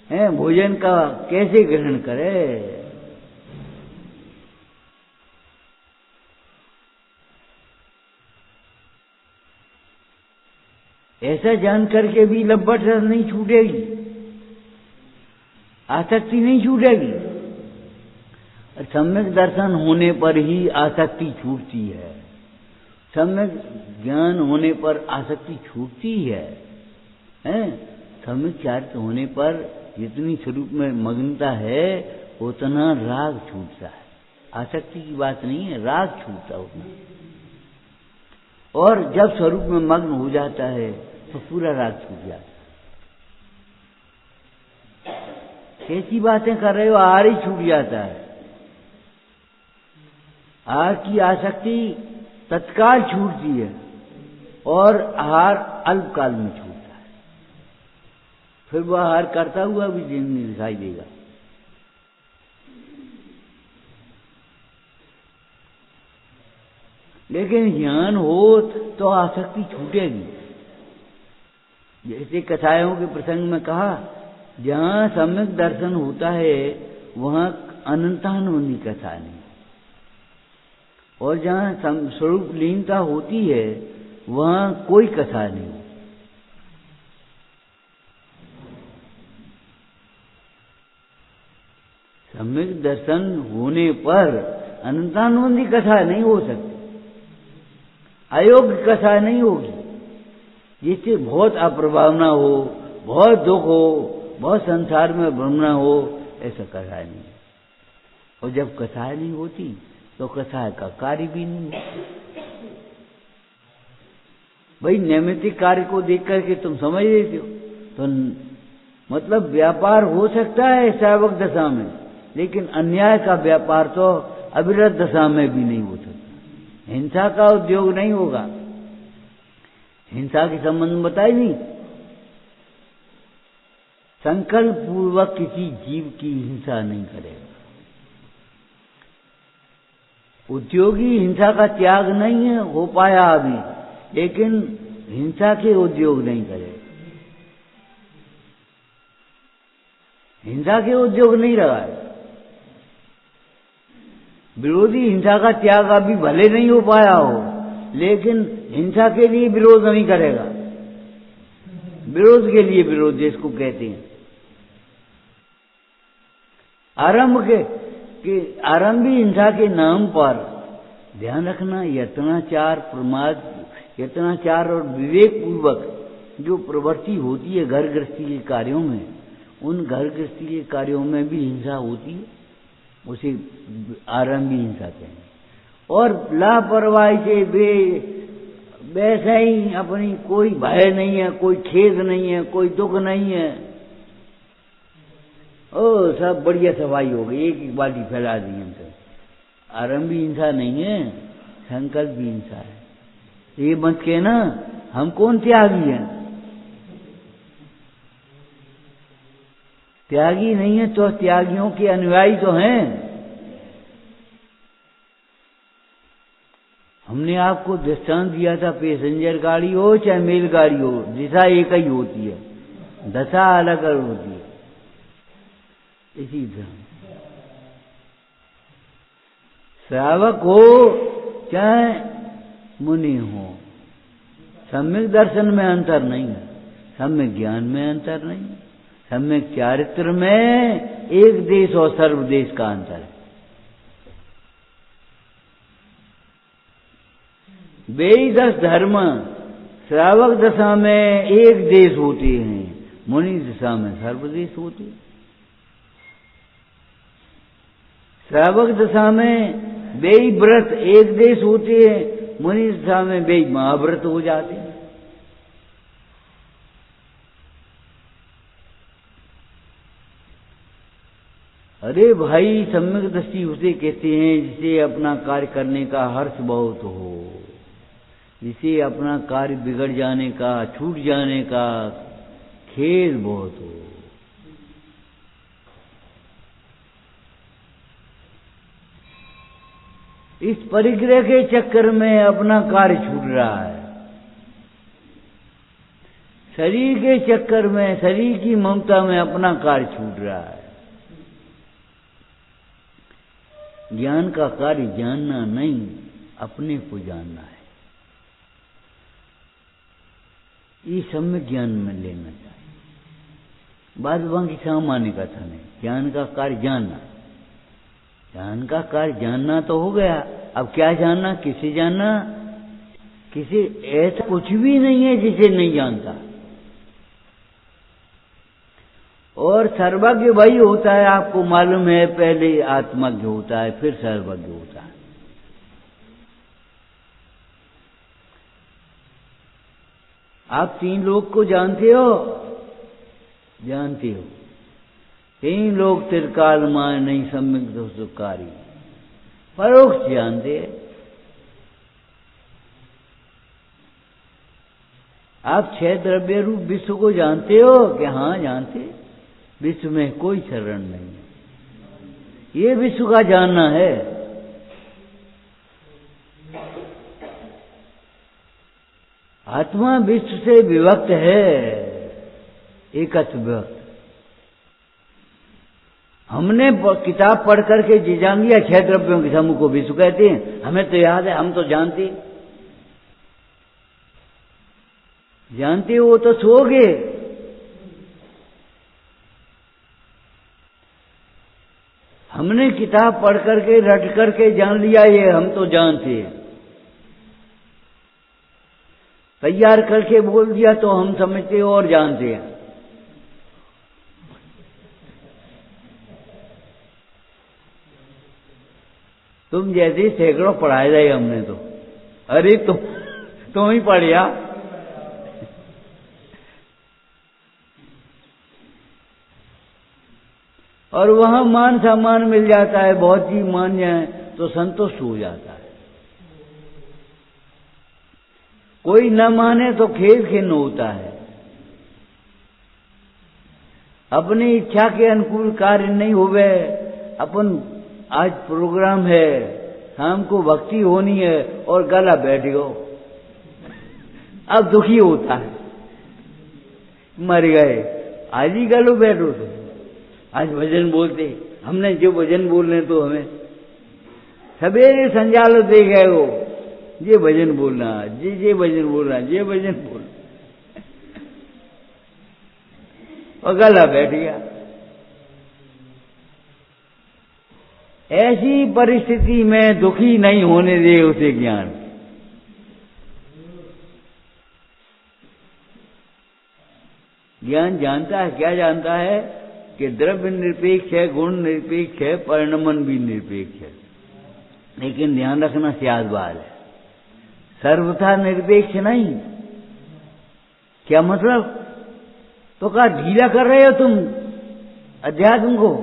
है, भोजन का कैसे ग्रहण करे? ऐसा जान करके भी लब्बट नहीं छूटेगी, आसक्ति नहीं छूटेगी। सम्यक दर्शन होने पर ही आसक्ति छूटती है, सम्यक ज्ञान होने पर आसक्ति छूटती है। सम्यक चारित्र होने पर जितनी स्वरूप में मग्नता है उतना राग छूटता है। आसक्ति की बात नहीं है, राग छूटता उतना। और जब स्वरूप में मग्न हो जाता है तो पूरा राग छूट जाता है। कैसी बातें कर रहे हो? आहार ही छूट जाता है। आहार की आसक्ति तत्काल छूटती है और आहार अल्पकाल में छूटता है। फिर वह आहार करता हुआ भी जिंदगी दिखाई देगा। लेकिन ज्ञान हो तो आसक्ति छूटेगी। जैसे कथाओं के प्रसंग में कहा, जहाँ सम्यक दर्शन होता है वहाँ अनंतानुबंधी कथा नहीं, और जहाँ स्वरूप लीनता होती है वहाँ कोई कथा नहीं। सम्यक दर्शन होने पर अनंतानुबंधी कथा नहीं हो सकती, अयोग्य कथा नहीं होगी, जिससे बहुत अप्रभावना हो, बहुत दुख हो, बहुत संसार में भ्रमणा हो, ऐसा कथा नहीं। और जब कथा नहीं होती तो कथा का कार्य भी नहीं होता। भाई नैमित्तिक कार्य को देख करके तुम समझ लेते हो, तो मतलब व्यापार हो सकता है सावक दशा में, लेकिन अन्याय का व्यापार तो अविरत दशा में भी नहीं हो सकता। हिंसा का उद्योग नहीं होगा। हिंसा के संबंध में बताई नहीं, संकल्प पूर्वक किसी जीव की हिंसा नहीं करेगा। उद्योगी हिंसा का त्याग नहीं है हो पाया अभी, लेकिन हिंसा के उद्योग नहीं करेगा। हिंसा के उद्योग नहीं रहा है। विरोधी हिंसा का त्याग अभी भले नहीं हो पाया हो, लेकिन हिंसा के लिए विरोध नहीं करेगा। विरोध के लिए विरोध जिसको कहते हैं। आरंभी हिंसा के नाम पर ध्यान रखना, यत्नाचार प्रमाद, यत्नाचार और विवेक पूर्वक जो प्रवृत्ति होती है घर गृहस्थी के कार्यों में, उन घर गृहस्थी के कार्यों में भी हिंसा होती है, उसे आरंभी हिंसा कहेंगे। और लापरवाही से वैसे ही अपनी कोई भय नहीं है, कोई खेद नहीं है, कोई दुख नहीं है, ओ सब बढ़िया सफाई हो गई, एक बाल्टी फैला दी हम सब, आरंभी हिंसा नहीं है, संकल्प भी हिंसा है। ये मत कहना हम कौन त्यागी हैं। त्यागी नहीं है तो त्यागियों के अनुयायी तो हैं। हमने आपको दृष्टांत दिया था, पैसेंजर गाड़ी हो चाहे मेल गाड़ी हो, दिशा एक ही होती है, दशा अलग अलग होती है। इसी तरह श्रावक हो चाहे मुनि हो, सम्यक दर्शन में अंतर नहीं है, सम्यक ज्ञान में अंतर नहीं है, सम्यक चारित्र में एक देश और सर्वदेश का अंतर है। बेई 10 धर्म श्रावक दशा में एक देश होते हैं, मुनि दशा में सर्वदेश होते हैं। श्रावक दशा में बेई व्रत एक देश होते हैं, मुनि दशा में बेई महाव्रत हो जाते हैं। अरे भाई, सम्यक दृष्टि उसे कहते हैं जिसे अपना कार्य करने का हर्ष बहुत हो, जिसे अपना कार्य बिगड़ जाने का, छूट जाने का खेद बहुत हो। इस परिग्रह के चक्कर में अपना कार्य छूट रहा है, शरीर के चक्कर में, शरीर की ममता में अपना कार्य छूट रहा है। ज्ञान का कार्य जानना नहीं, अपने को जानना है। ये सम्यक ज्ञान में लेना चाहिए। बाद बाकी सामान्य कथा नहीं, ज्ञान का कार्य जानना। ज्ञान का कार्य जानना तो हो गया, अब क्या जानना, किसे जानना? किसी ऐसा कुछ भी नहीं है जिसे नहीं जानता। और सर्वज्ञ वही होता है, आपको मालूम है, पहले आत्मज्ञ होता है, फिर सर्वज्ञ होता है। आप 3 लोग को जानते हो? जानते हो। तीन लोग त्रिकाल माय नहीं सम्यक दो सुकारी, परोक्ष जानते हैं। आप छह द्रव्य रूप विश्व को जानते हो कि हाँ जानते। विश्व में कोई शरण नहीं, ये विश्व का जानना है। आत्मा विश्व से विभक्त है, एकत्व विभक्त। हमने किताब पढ़ करके जी जान लिया छह द्रव्यों के समूह को विश्व कहते हैं, हमें तो याद है, हम तो जानते हो तो सोओगे। हमने किताब पढ़ करके रट करके जान लिया ये हम तो जानते हैं, तैयार करके बोल दिया तो हम समझते और जानते हैं। तुम जैसे सैकड़ों पढ़ाए जाए हमने तो, अरे तुम ही पढ़िया। और वहां मान सम्मान मिल जाता है, बहुत चीज मान जाए तो संतुष्ट हो जाता है। कोई न माने तो खेल खिन्न होता है। अपनी इच्छा के अनुकूल कार्य नहीं होवे, अपन आज प्रोग्राम है, शाम को भक्ति होनी है और गला बैठ गो, अब दुखी होता है, मर गए। आज ही गलो बैठो तो आज भजन बोलते, हमने जो भजन बोलने तो हमें सवेरे संजालो दे गए वो, ये भजन बोलना, ये भजन बोलना, ये भजन बोलना, और गला बैठ गया। ऐसी परिस्थिति में दुखी नहीं होने दे उसे ज्ञान। ज्ञान जानता है, क्या जानता है कि द्रव्य निरपेक्ष है, गुण निरपेक्ष है, परिणमन भी निरपेक्ष है। लेकिन ध्यान रखना सियादबाज है, सर्वथा निरपेक्ष नहीं। क्या मतलब? तो क्या ढीला कर रहे हो तुम अध्यात्म को?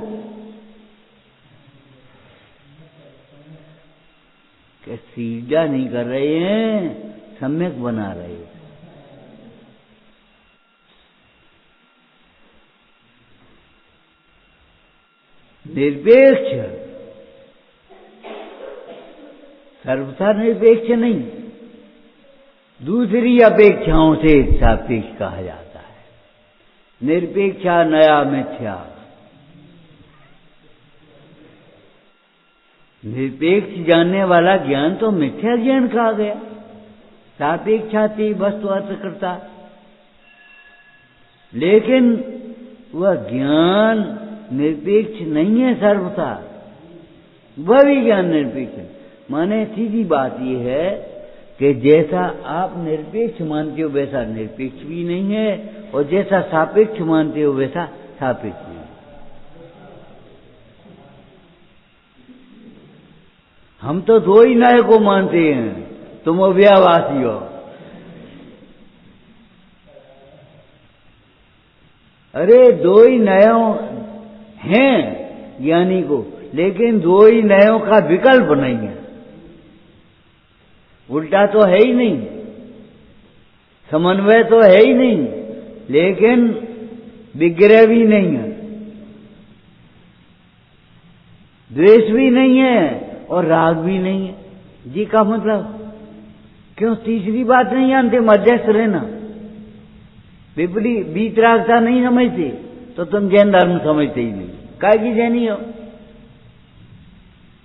कि सीधा नहीं कर रहे हैं, सम्यक बना रहे हैं। निरपेक्ष, सर्वथा निरपेक्ष नहीं, दूसरी अपेक्षाओं से सापेक्ष कहा जाता है। निरपेक्षा नया मिथ्या। निरपेक्ष जानने वाला ज्ञान तो मिथ्या ज्ञान कहा गया। सापेक्षाति वस्तु अर्थकर्ता, लेकिन वह ज्ञान निरपेक्ष नहीं है सर्वथा, वह भी ज्ञान निरपेक्ष है। माने सीधी बात यह है कि जैसा आप निरपेक्ष मानते हो वैसा निरपेक्ष भी नहीं है, और जैसा सापेक्ष मानते हो वैसा सापेक्ष नहीं है। हम तो दो ही नए को मानते हैं, तुम अव्ययवासी हो। अरे दो ही नयों हैं ज्ञानी को, लेकिन दो ही नयों का विकल्प नहीं है। उल्टा तो है ही नहीं, समन्वय तो है ही नहीं, लेकिन विग्रह भी नहीं है, द्वेष भी नहीं है और राग भी नहीं है। जी का मतलब क्यों? तीसरी बात नहीं जानते, मध्यस्थ रहना। विपरीत वीतरागता नहीं समझते तो तुम जैन धर्म समझते ही नहीं। काय की जैनी हो?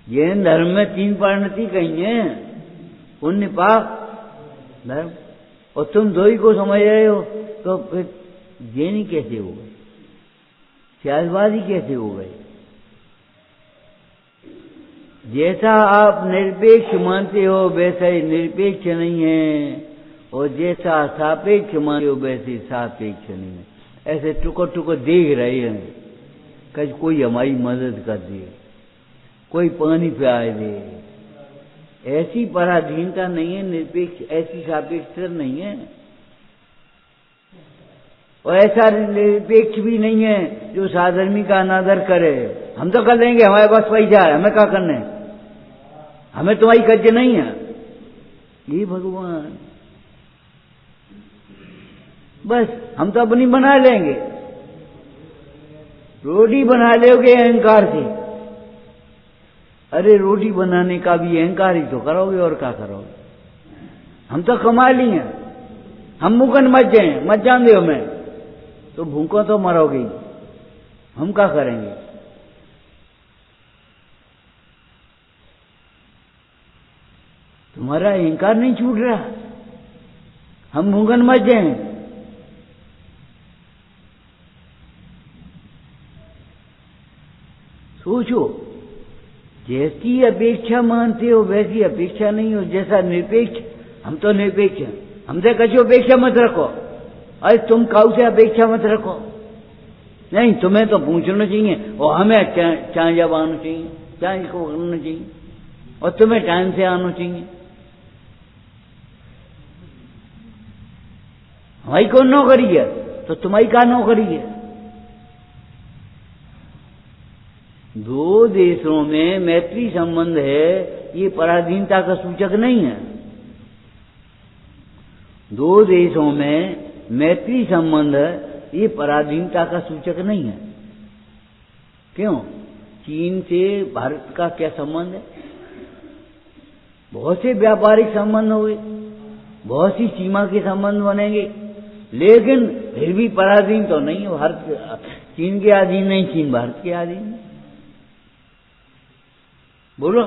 जैन धर्म में तीन परिणति कही है, पुण्य पाप धर्म, और तुम दो ही को समझ रहे हो, तो फिर जैनी कैसे हो गए? सियासवादी कैसे हो गए? जैसा आप निरपेक्ष मानते हो वैसा ही निरपेक्ष नहीं है, और जैसा सापेक्ष मानते हो वैसे सापेक्ष नहीं है। ऐसे टुकड़ टुकड़ देख रहे हैं, कहीं कोई हमारी मदद कर दे, कोई पानी पिला दे। ऐसी पराधीनता नहीं है निरपेक्ष, ऐसी सापेक्षता नहीं है। और ऐसा निरपेक्ष भी नहीं है जो साधर्मी का अनादर करे। हम तो कर लेंगे, हमारे पास पैसा है, हमें क्या करना है, हमें तुम्हारी कर्ज नहीं है। ये भगवान, बस हम तो अपनी बना लेंगे, रोटी बना लोगे अहंकार से। अरे रोटी बनाने का भी अहंकार ही तो करोगे, और क्या करोगे। हम तो कमा लिए, हम मुकन मत जाए, मत जान दो हमें, तो भूखों तो मरोगे ही, हम क्या करेंगे। तुम्हारा अहंकार नहीं छूट रहा, हम भूखन मत जाए। सोचो, जैसी अपेक्षा मानते हो वैसी अपेक्षा नहीं हो, जैसा निरपेक्ष। हम तो निरपेक्ष हैं, हमसे कछु अपेक्षा मत रखो। अरे तुम काऊ से अपेक्षा मत रखो, नहीं तुम्हें तो पूछना चाहिए, और हमें चाहे जब आना चाहिए, चाहे को करना चाहिए, और तुम्हें टाइम से आना चाहिए। हमारी कौन नौकरी है, तो तुम्हारी क्या नौकरी है। दो देशों में मैत्री संबंध है, ये पराधीनता का सूचक नहीं है। दो देशों में मैत्री संबंध ये पराधीनता का सूचक नहीं है। क्यों? चीन से भारत का क्या संबंध है? बहुत से व्यापारिक संबंध हुए, बहुत सी सीमा के संबंध बनेंगे, लेकिन फिर भी पराधीन तो नहीं है। भारत चीन के अधीन नहीं, चीन भारत के अधीन। बोलो,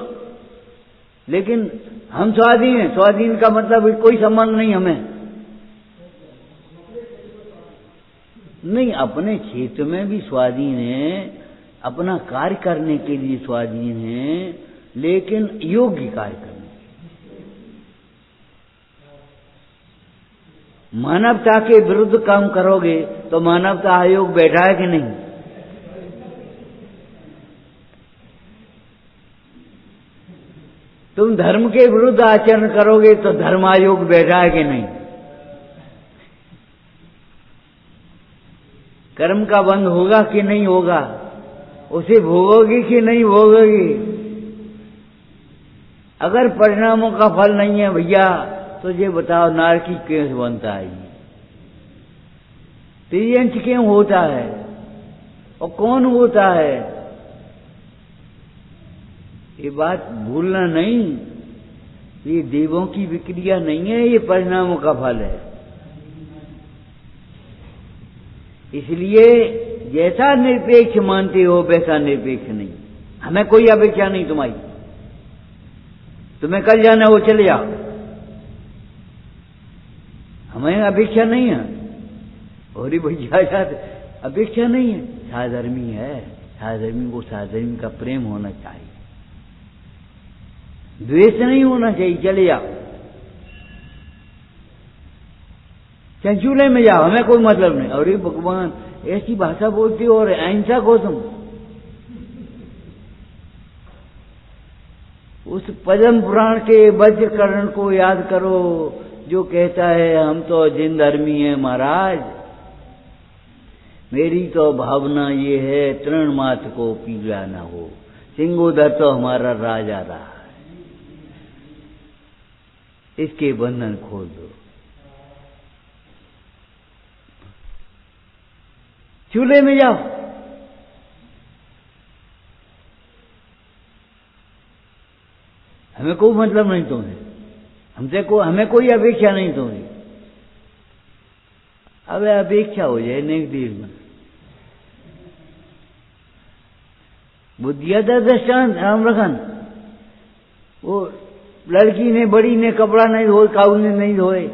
लेकिन हम स्वाधीन हैं। स्वाधीन का मतलब कोई संबंध नहीं हमें, नहीं, अपने क्षेत्र में भी स्वाधीन है, अपना कार्य करने के लिए स्वाधीन है, लेकिन योग्य कार्य करने। मानवता के विरुद्ध काम करोगे तो मानवता आयोग बैठा है कि नहीं? तुम धर्म के विरुद्ध आचरण करोगे तो धर्म आयोग बैठा है कि नहीं? कर्म का बंध होगा कि नहीं होगा? उसे भोगोगी कि नहीं भोगोगी? अगर परिणामों का फल नहीं है भैया, तो ये बताओ नारकी क्यों बनता है, तिर्यंच क्यों होता है, और कौन होता है? ये बात भूलना नहीं, ये देवों की विक्रिया नहीं है, ये परिणामों का फल है। इसलिए जैसा निरपेक्ष मानते हो वैसा निरपेक्ष नहीं। हमें कोई अपेक्षा नहीं तुम्हारी, तुम्हें कल जाना हो चले जाओ, हमें अपेक्षा नहीं है। और भैया अपेक्षा नहीं है, साधर्मी है, साधर्मी को साधर्मी का प्रेम होना चाहिए, द्वेष नहीं होना चाहिए। चले जाओ, चंचूले में जाओ, हमें कोई मतलब नहीं। और ये भगवान ऐसी भाषा बोलती हो और अहिंसक हो तुम। उस पद्म पुराण के वज्रकर्ण को याद करो जो कहता है हम तो जिन धर्मी हैं महाराज, मेरी तो भावना ये है तृण मात्र को पीला ना हो, सिंगोदर तो हमारा राजा रहा है, इसके बंधन खोल दो। चूल्हे में जाओ, हमें कोई मतलब नहीं तुम्हें, हमें कोई अपेक्षा नहीं तुम्हें। अब अपेक्षा हो जाए नेक देर में। बुद्धिया था दृष्टांत राम रखन, वो लड़की ने बड़ी ने कपड़ा नहीं धोए, काऊ ने नहीं धोए,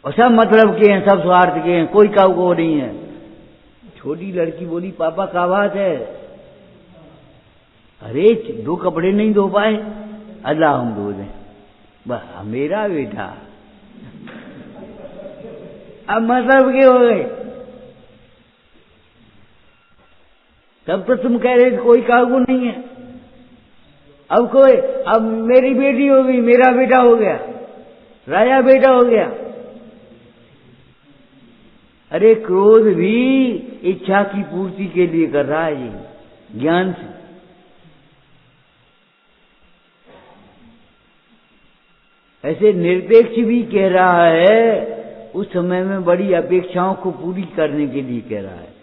और सब मतलब के हैं, सब स्वार्थ के हैं, कोई काऊ को नहीं है। छोटी लड़की बोली पापा क्या बात है? अरे 2 कपड़े नहीं धो पाए, अल्लाह हम धो दें। बस मेरा बेटा, अब मतलब के हो गए। तब तो तुम कह रहे थे कोई काबू नहीं है, अब मेरी बेटी हो गई, मेरा बेटा हो गया, राजा बेटा हो गया। अरे क्रोध भी इच्छा की पूर्ति के लिए कर रहा है ये ज्ञान से। ऐसे निरपेक्ष भी कह रहा है, उस समय में बड़ी अपेक्षाओं को पूरी करने के लिए कह रहा है।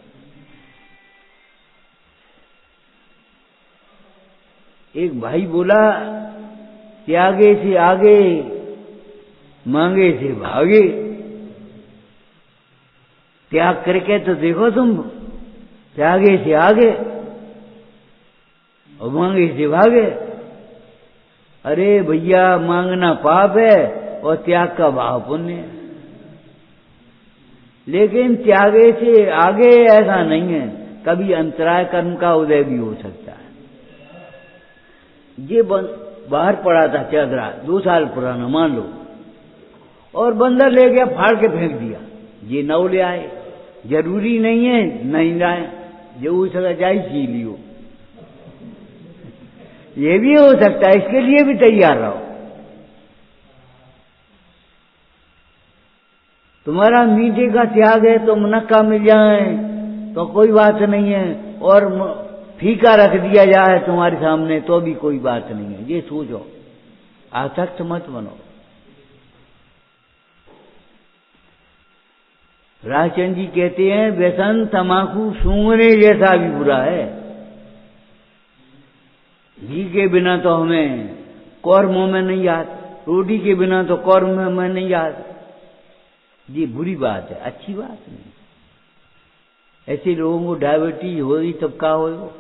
एक भाई बोला, त्यागे से आगे, मांगे से भागे। त्याग करके तो देखो तुम, त्यागे से आगे और मांगे से भागे। अरे भैया, मांगना पाप है और त्याग का भाव पुण्य है। लेकिन त्यागे से आगे ऐसा नहीं है, कभी अंतराय कर्म का उदय भी हो सकता है। ये बाहर पड़ा था चादरा, 2 साल पुराना मान लो, और बंदर ले गया, फाड़ के फेंक दिया। ये नौ ले आए, जरूरी नहीं है नहीं लाए, जो हो सका जाए सी लियो। ये भी हो सकता है, इसके लिए भी तैयार रहो। तुम्हारा मीठे का त्याग है तो मुनक्का मिल जाए तो कोई बात नहीं है, और फीका रख दिया जाए तुम्हारे सामने तो भी कोई बात नहीं है। ये सोचो, आसक्त मत बनो। राजचंद जी कहते हैं, व्यसन तमाकू सूंघने जैसा भी बुरा है। घी के बिना तो हमें कौर मुंह में नहीं आता, रोटी के बिना तो कौर मुंह में नहीं आता। ये बुरी बात है, अच्छी बात नहीं। ऐसे लोगों को डायबिटीज हो रही तब का हो,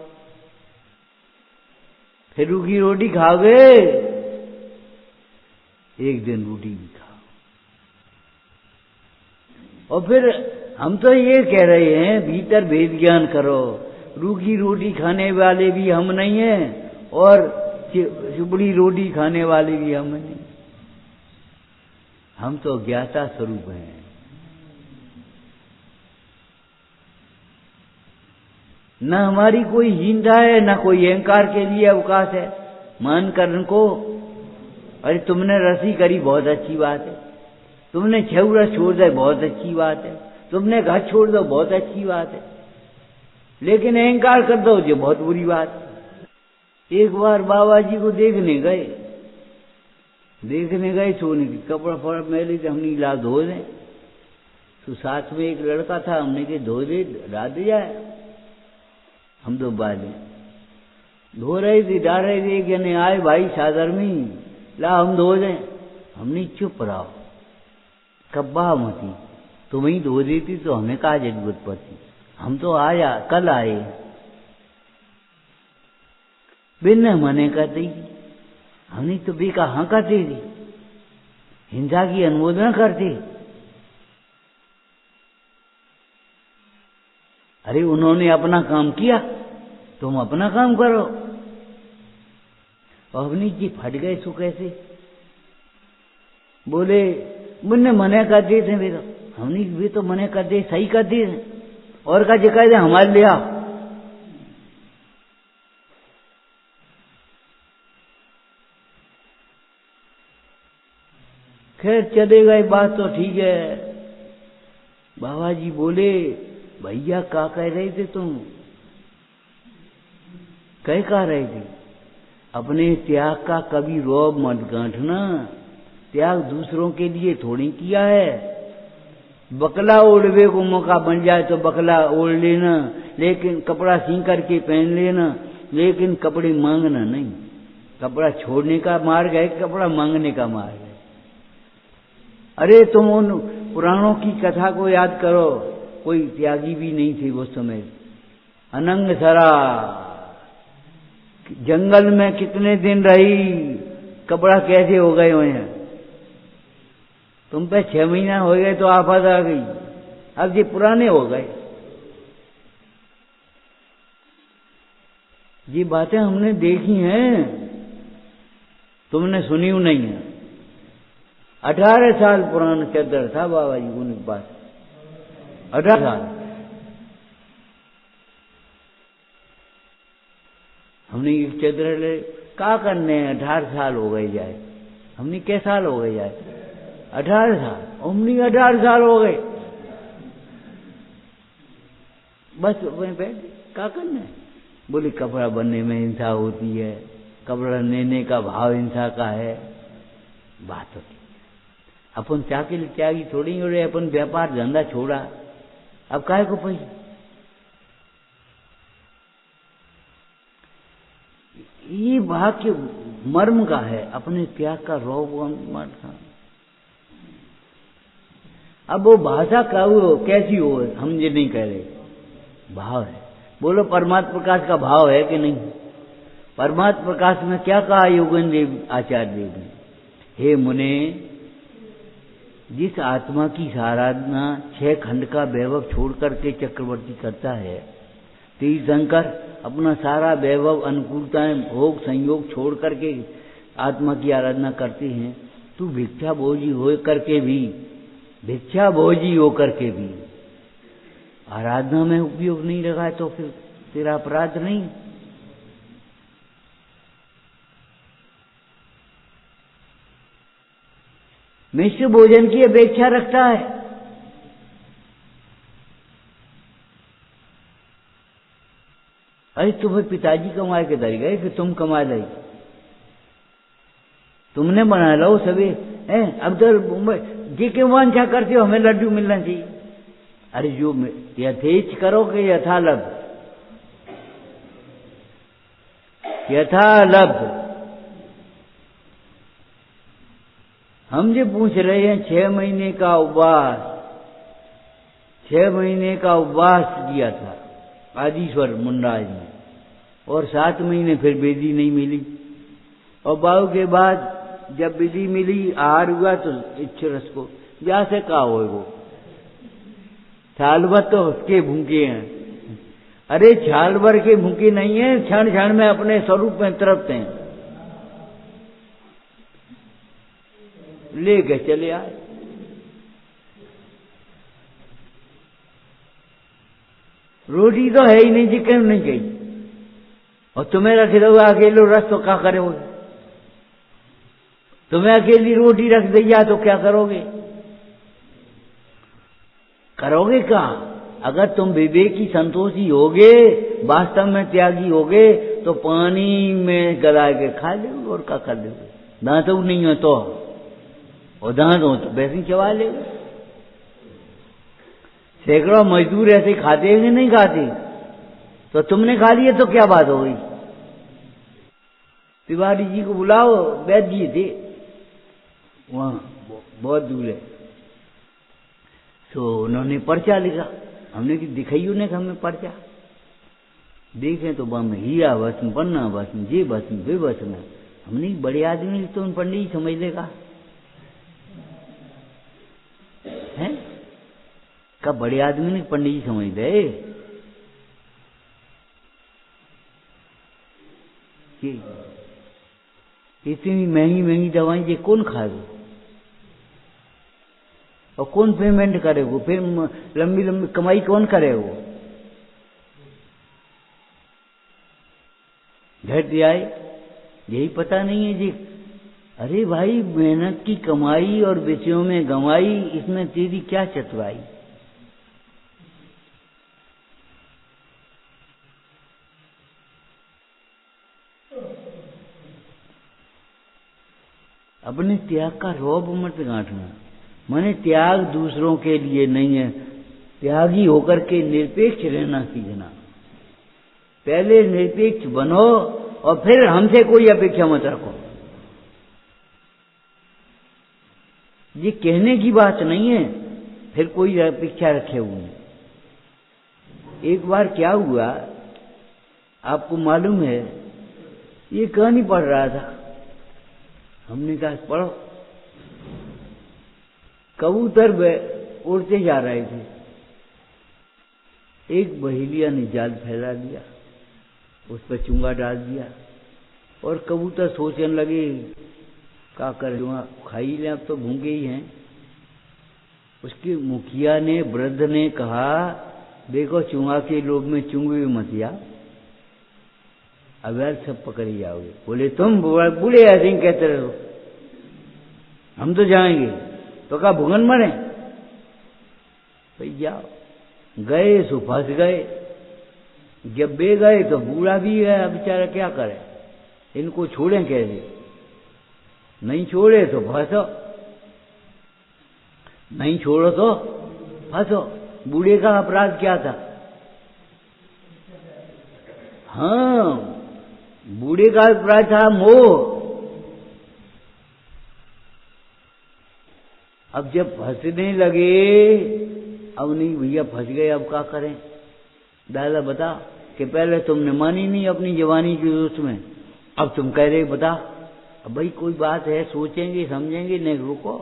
फिर रूखी रोटी खाओगे, एक दिन रोटी भी खाओ। और फिर हम तो ये कह रहे हैं, भीतर भेद ज्ञान करो। रूखी रोटी खाने वाले भी हम नहीं हैं और चिपड़ी रोटी खाने वाले भी हम नहीं। हम तो ज्ञाता स्वरूप हैं। न हमारी कोई हीनता है, न कोई अहंकार के लिए अवकाश है। मान कर उनको, अरे तुमने रसी करी, बहुत अच्छी बात है। तुमने छेउरा छोड़ दे, बहुत अच्छी बात है। तुमने घर छोड़ दो, बहुत अच्छी बात है। लेकिन अहंकार कर दो, जो बहुत बुरी बात है। एक बार बाबा जी को देखने गए सोने की कपड़ा फड़ा मैले तो हमने ला धो दें। तो साथ में एक लड़का था, हमने के धो दे, ला दे जाए। हम तो बाले धो रहे थे, डाल रहे थे, कहने आए भाई साधर्मी, ला हम धो दें। हमने चुप रहो, कब्बा मती, तुम ही धो देती तो हमें कहा जरूरत पड़ती। हम तो आया, कल आए, बिन मने कर दी। हमने तो भी कहा करती थी, हिंसा की अनुमोदना करती। अरे उन्होंने अपना काम किया, तुम अपना काम करो। और अवनी जी फट गए, सो कैसे बोले, मुन्ने मने कर दिए थे। हमने भी तो मने कर दिए, सही कर दिए, और का जिक्र दे हमारे लिया। खैर चले गए, बात तो ठीक है। बाबा जी बोले, भैया क्या कह रहे थे तुम? कह रहे थे, अपने त्याग का कभी रौब मत गांठना। त्याग दूसरों के लिए थोड़ी किया है। बकला ओढ़वे को मौका बन जाए तो बकला ओढ़ लेना, लेकिन कपड़ा सी करके पहन लेना, लेकिन कपड़े मांगना नहीं। कपड़ा छोड़ने का मार्ग है, कपड़ा मांगने का मार्ग है। अरे तुम उन पुराणों की कथा को याद करो, कोई त्यागी भी नहीं थे उस समय। अनंग सरा जंगल में कितने दिन रही, कपड़ा कैसे हो गए हुए हैं। तुम पे 6 महीना हो गए तो आफत आ गई, अब ये पुराने हो गए। ये बातें हमने देखी हैं, तुमने सुनी नहीं है। 18 साल पुराना चद्दर था बाबा जी उनके पास, 18 साल। हमने एक चद्दर ले क्या करने, 18 साल हो गए जाए। हमने क्या साल हो गए जाए, 18 साल। हमने 18 साल हो गए। बस वहीं बैठ क्या करना है। बोले कपड़ा बनने में हिंसा होती है, कपड़ा लेने का भाव हिंसा का है, बात होती। अपन चाकिल त्यागी थोड़ी हो रहे, अपन व्यापार धंधा छोड़ा, अब काहे को पैसा। ये वाक्य मर्म का है, अपने त्याग का रोग मत था। अब वो भाषा का वो कैसी हो हम ये नहीं कह रहे, भाव है। बोलो परमात्मा प्रकाश का भाव है कि नहीं। परमात्मा प्रकाश में क्या कहा योगेंद्र देव आचार्य देव ने, हे मुने, जिस आत्मा की आराधना 6 खंड का वैभव छोड़ करके चक्रवर्ती करता है, तीर्थंकर अपना सारा वैभव अनुकूलताएं भोग संयोग छोड़ करके आत्मा की आराधना करते हैं। तू भिक्षा भोजी हो करके भी, भिक्षा भोजी हो करके भी आराधना में उपयोग नहीं लगा तो फिर तेरा अपराध नहीं। मिश्र भोजन की अपेक्षा रखता है। अरे तुम्हें पिताजी कमाए के दर गए कि तुम कमा लाई, तुमने बना लो सभी है। अब तो जी के वांछा करते हो हमें लड्डू मिलना चाहिए। अरे जो यथेच करोगे यथालभ, यथालभ। हम जो पूछ रहे हैं 6 महीने का उपवास, 6 महीने का उपवास किया था आदिश्वर मुंडाज ने, और 7 महीने फिर वेदी नहीं मिली, और बाहु के बाद जब विधि मिली आहार हुआ तो इच्छरस को जा से कहा हो वो छाल भर तो उसके भूखे हैं। अरे छाल भर के भूखे नहीं है, क्षण क्षण में अपने स्वरूप में तृप्त हैं। ले गए चले आए। रोटी तो है ही नहीं, चिकन नहीं गई, और तुम्हें रख दो अकेले रस तो क्या करोगे। तुम्हें अकेली रोटी रख दिया तो क्या करोगे, करोगे क्या। अगर तुम विवेकी संतोषी होगे, वास्तव में त्यागी होगे, तो पानी में गला के खा लोगे और क्या कर लोगे। दांत नहीं हो तो, और दांत हो तो वैसे ही चबा लेगा। सैकड़ों मजदूर ऐसे खाते हैं कि नहीं खाते, तो तुमने खा लिया तो क्या बात हो गई। तिवारी जी को बुलाओ, वैद्य जी थे वहां, बहुत दूर है, तो उन्होंने पर्चा लिखा। हमने कि दिखाइयो ने हमें पर्चा देखें तो बम हीरा भस्म, पन्ना भस्म, जे भस्म, वे भस्म। हमने बड़े आदमी तो उन पंडित ही समझ लेगा है, का बड़े आदमी ने पंडित जी समझ ले कि इतनी महंगी महंगी दवाएं ये कौन खाएगा और कौन पेमेंट करेगा, फिर लंबी लंबी कमाई कौन करेगा। घट जाए यही पता नहीं है जी। अरे भाई मेहनत की कमाई और विषयों में गंवाई, इसमें तेरी क्या चतुराई। अपने त्याग का रौब मत गांठना। माने त्याग दूसरों के लिए नहीं है, त्यागी होकर के निरपेक्ष रहना सीखना। पहले निरपेक्ष बनो और फिर हमसे कोई अपेक्षा मत रखो। ये कहने की बात नहीं है, फिर कोई अपेक्षा रखे हुए। एक बार क्या हुआ आपको मालूम है, ये कहानी पढ़ रहा था, हमने कहा पढ़ो। कबूतर उड़ते जा रहे थे, एक बहेलिया ने जाल फैला दिया, उस पर चूंगा डाल दिया, और कबूतर सोचने लगे क्या करें, खाई ले, अब तो भूखे ही हैं। उसके मुखिया ने, वृद्ध ने कहा देखो चूंगा के लोभ में चुंगे मत जा, अगर सब पकड़े जाओगे। बोले तुम बूढ़े ऐसे ही कहते रहो, हम तो जाएंगे। तो कहा भुगन मरे भाई, जाओ। गए सो फंस गए, जब वे गए तो बूढ़ा भी गया, बेचारा क्या करे, इनको छोड़ें कैसे? नहीं छोड़े तो फंसो, नहीं छोड़ो तो फंसो। बूढ़े का अपराध क्या था? हाँ, बूढ़े का अपराध था मोह। अब जब फंसने लगे, अब नहीं भैया फंस गए, अब क्या करें? दादा बता कि पहले तुमने मानी नहीं अपनी जवानी की जोश में, अब तुम कह रहे बता। अब भाई कोई बात है, सोचेंगे समझेंगे, नहीं रुको।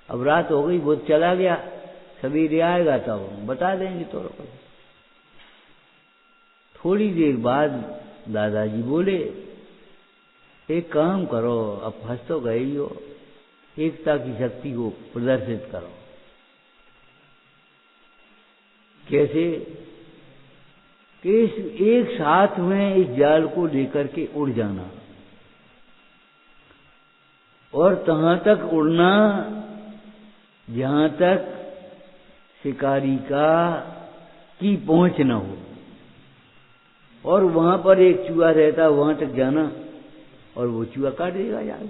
अब रात हो गई, वो चला गया, सवेरे आएगा तब बता देंगे। तो थोड़ी देर बाद दादाजी बोले, एक काम करो, अब फंस तो गए ही हो, एकता की शक्ति को प्रदर्शित करो। कैसे? कि एक साथ में इस जाल को लेकर के उड़ जाना, और तहां तक उड़ना जहां तक शिकारी की पहुंच न हो, और वहां पर एक चूहा रहता, वहां तक जाना, और वो चूहा काट देगा जाल।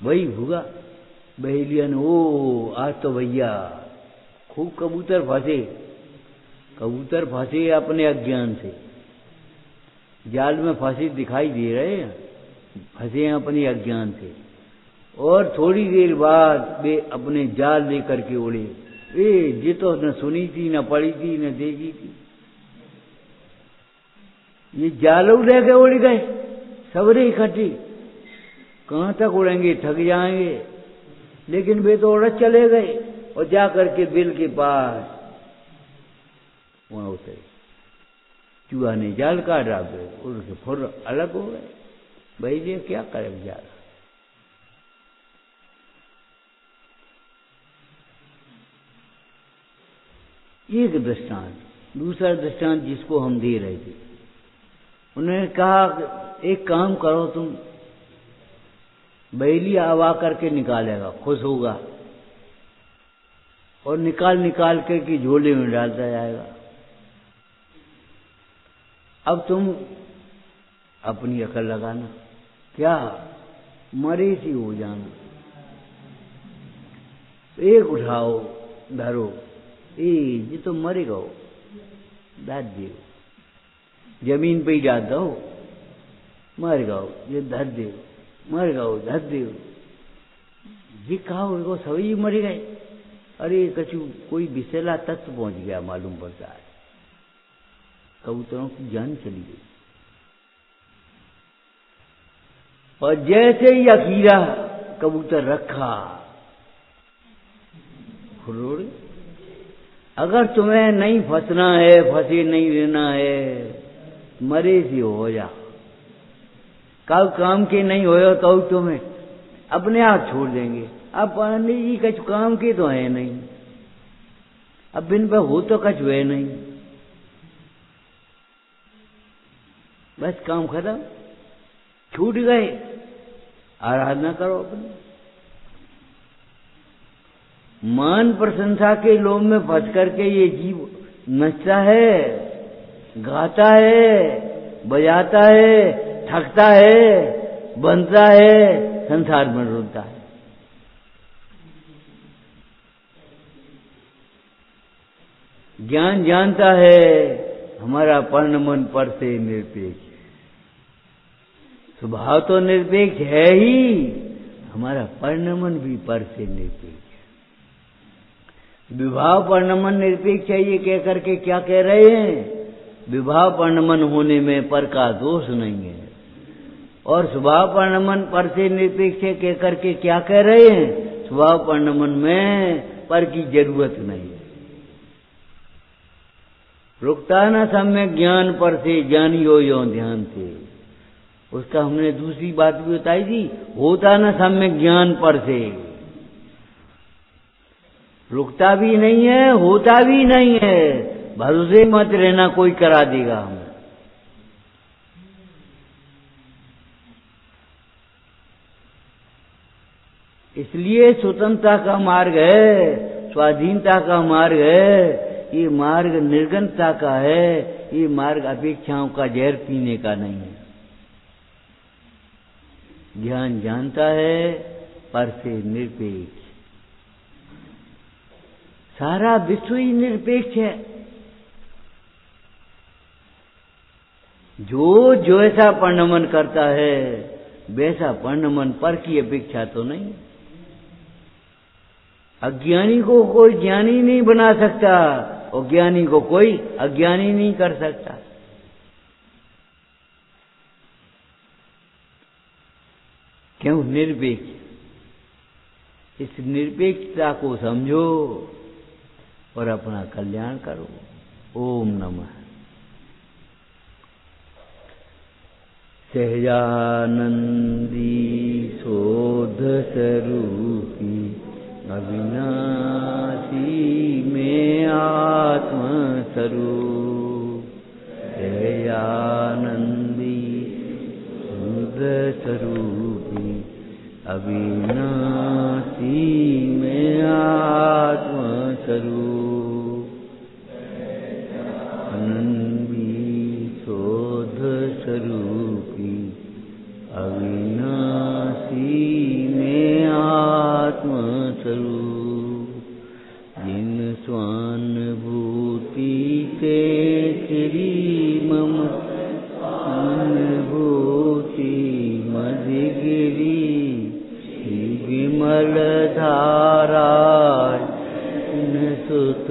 वही होगा बहेलियन। ओ आज तो भैया खूब कबूतर फंसे, कबूतर फंसे अपने अज्ञान से, जाल में फंसे दिखाई दे रहे हैं, फंसे हैं अपने अज्ञान से। और थोड़ी देर बाद वे अपने जाल लेकर के उड़े। ये तो न सुनी थी, न पढ़ी थी, न देखी थी, ये जालों लेके उड़ गए सबरे इकट्ठे। कहां तक उड़ेंगे, थक जाएंगे, लेकिन वे तो उड़ चले गए, और जाकर के बिल के पास वहां उतरे। चूहा ने जाल काटा, उड़ के फुर अलग हो गए। भाई ये क्या करे बेचारा। एक दृष्टांत। दूसरा दृष्टांत जिसको हम दे रहे थे, उन्होंने कहा एक काम करो तुम, बैली आवा करके निकालेगा, खुश होगा, और निकाल निकाल के झोले में डालता जाएगा। अब तुम अपनी अकल लगाना, क्या मरे सी हो जाना। एक उठाओ, धरो, ये तो मरेगा, दाद दो, जमीन पे ही डाल दो, मर गओ, ये धर दो, मर गओ, धर दो। ये कहा उनको सभी मर गए। अरे कछु कोई विषैला तत्व पहुंच गया मालूम पड़ता है, कबूतरों की जान चली गई। और जैसे ही अखीरा कबूतर रखा, खुरोड़े। अगर तुम्हें नहीं फंसना है, फंसे नहीं रहना है, मरे सी हो जा। कब काम के नहीं हो तो तुम्हें अपने आप छोड़ देंगे। अब पानी जी कछु काम के तो है नहीं, अब बिन पे हो तो कछु है नहीं, बस काम खत्म, छूट गए। आराधना करो अपनी। मान प्रशंसा के लोभ में फंस करके ये जीव नचता है, गाता है, बजाता है, थकता है, बनता है, संसार में रोता है। ज्ञान जानता है हमारा पर्ण मन पर से निरपेक्ष, स्वभाव तो निरपेक्ष है ही, हमारा पर्ण मन भी पर से निरपेक्ष। विभाव पर्णमन निरपेक्ष है ये कह करके क्या कह रहे हैं? विभाव पर्णमन होने में पर का दोष नहीं है, और स्वभाव पर्णमन पर से निरपेक्ष है कह करके क्या कह रहे हैं? स्वभाव पर्णमन में पर की जरूरत नहीं है। रुकता न सम्यक ज्ञान पर से जानियो यो ध्यान से। उसका हमने दूसरी बात भी बताई थी, होता न सम्यक ज्ञान पर से, रुकता भी नहीं है, होता भी नहीं है। भरोसे मत रहना कोई करा देगा हमें। इसलिए स्वतंत्रता का मार्ग है, स्वाधीनता का मार्ग है, ये मार्ग निर्गुणता का है, ये मार्ग अपेक्षाओं का जहर पीने का नहीं है। ज्ञान जानता है पर से निरपेक्ष, सारा विश्व ही निरपेक्ष है। जो जैसा परिणमन करता है वैसा परिणमन पर की अपेक्षा तो नहीं। अज्ञानी को कोई ज्ञानी नहीं बना सकता और ज्ञानी को कोई अज्ञानी नहीं कर सकता। क्यों? निरपेक्ष। इस निरपेक्षता को समझो और अपना कल्याण करो। ओम नमः। सहजानंदी शोध स्वरूपी अविनाशी में आत्म स्वरूप, सहजानंदी शोध स्वरूपी अविनाशी में आत्म स्वरूप, आनंदी शोध स्वरूपी अविनाशी में आत्म स्वरूप, जिन स्वानुभूति से श्री मम अनुभूति मधि गिरी, विमल धारा सुत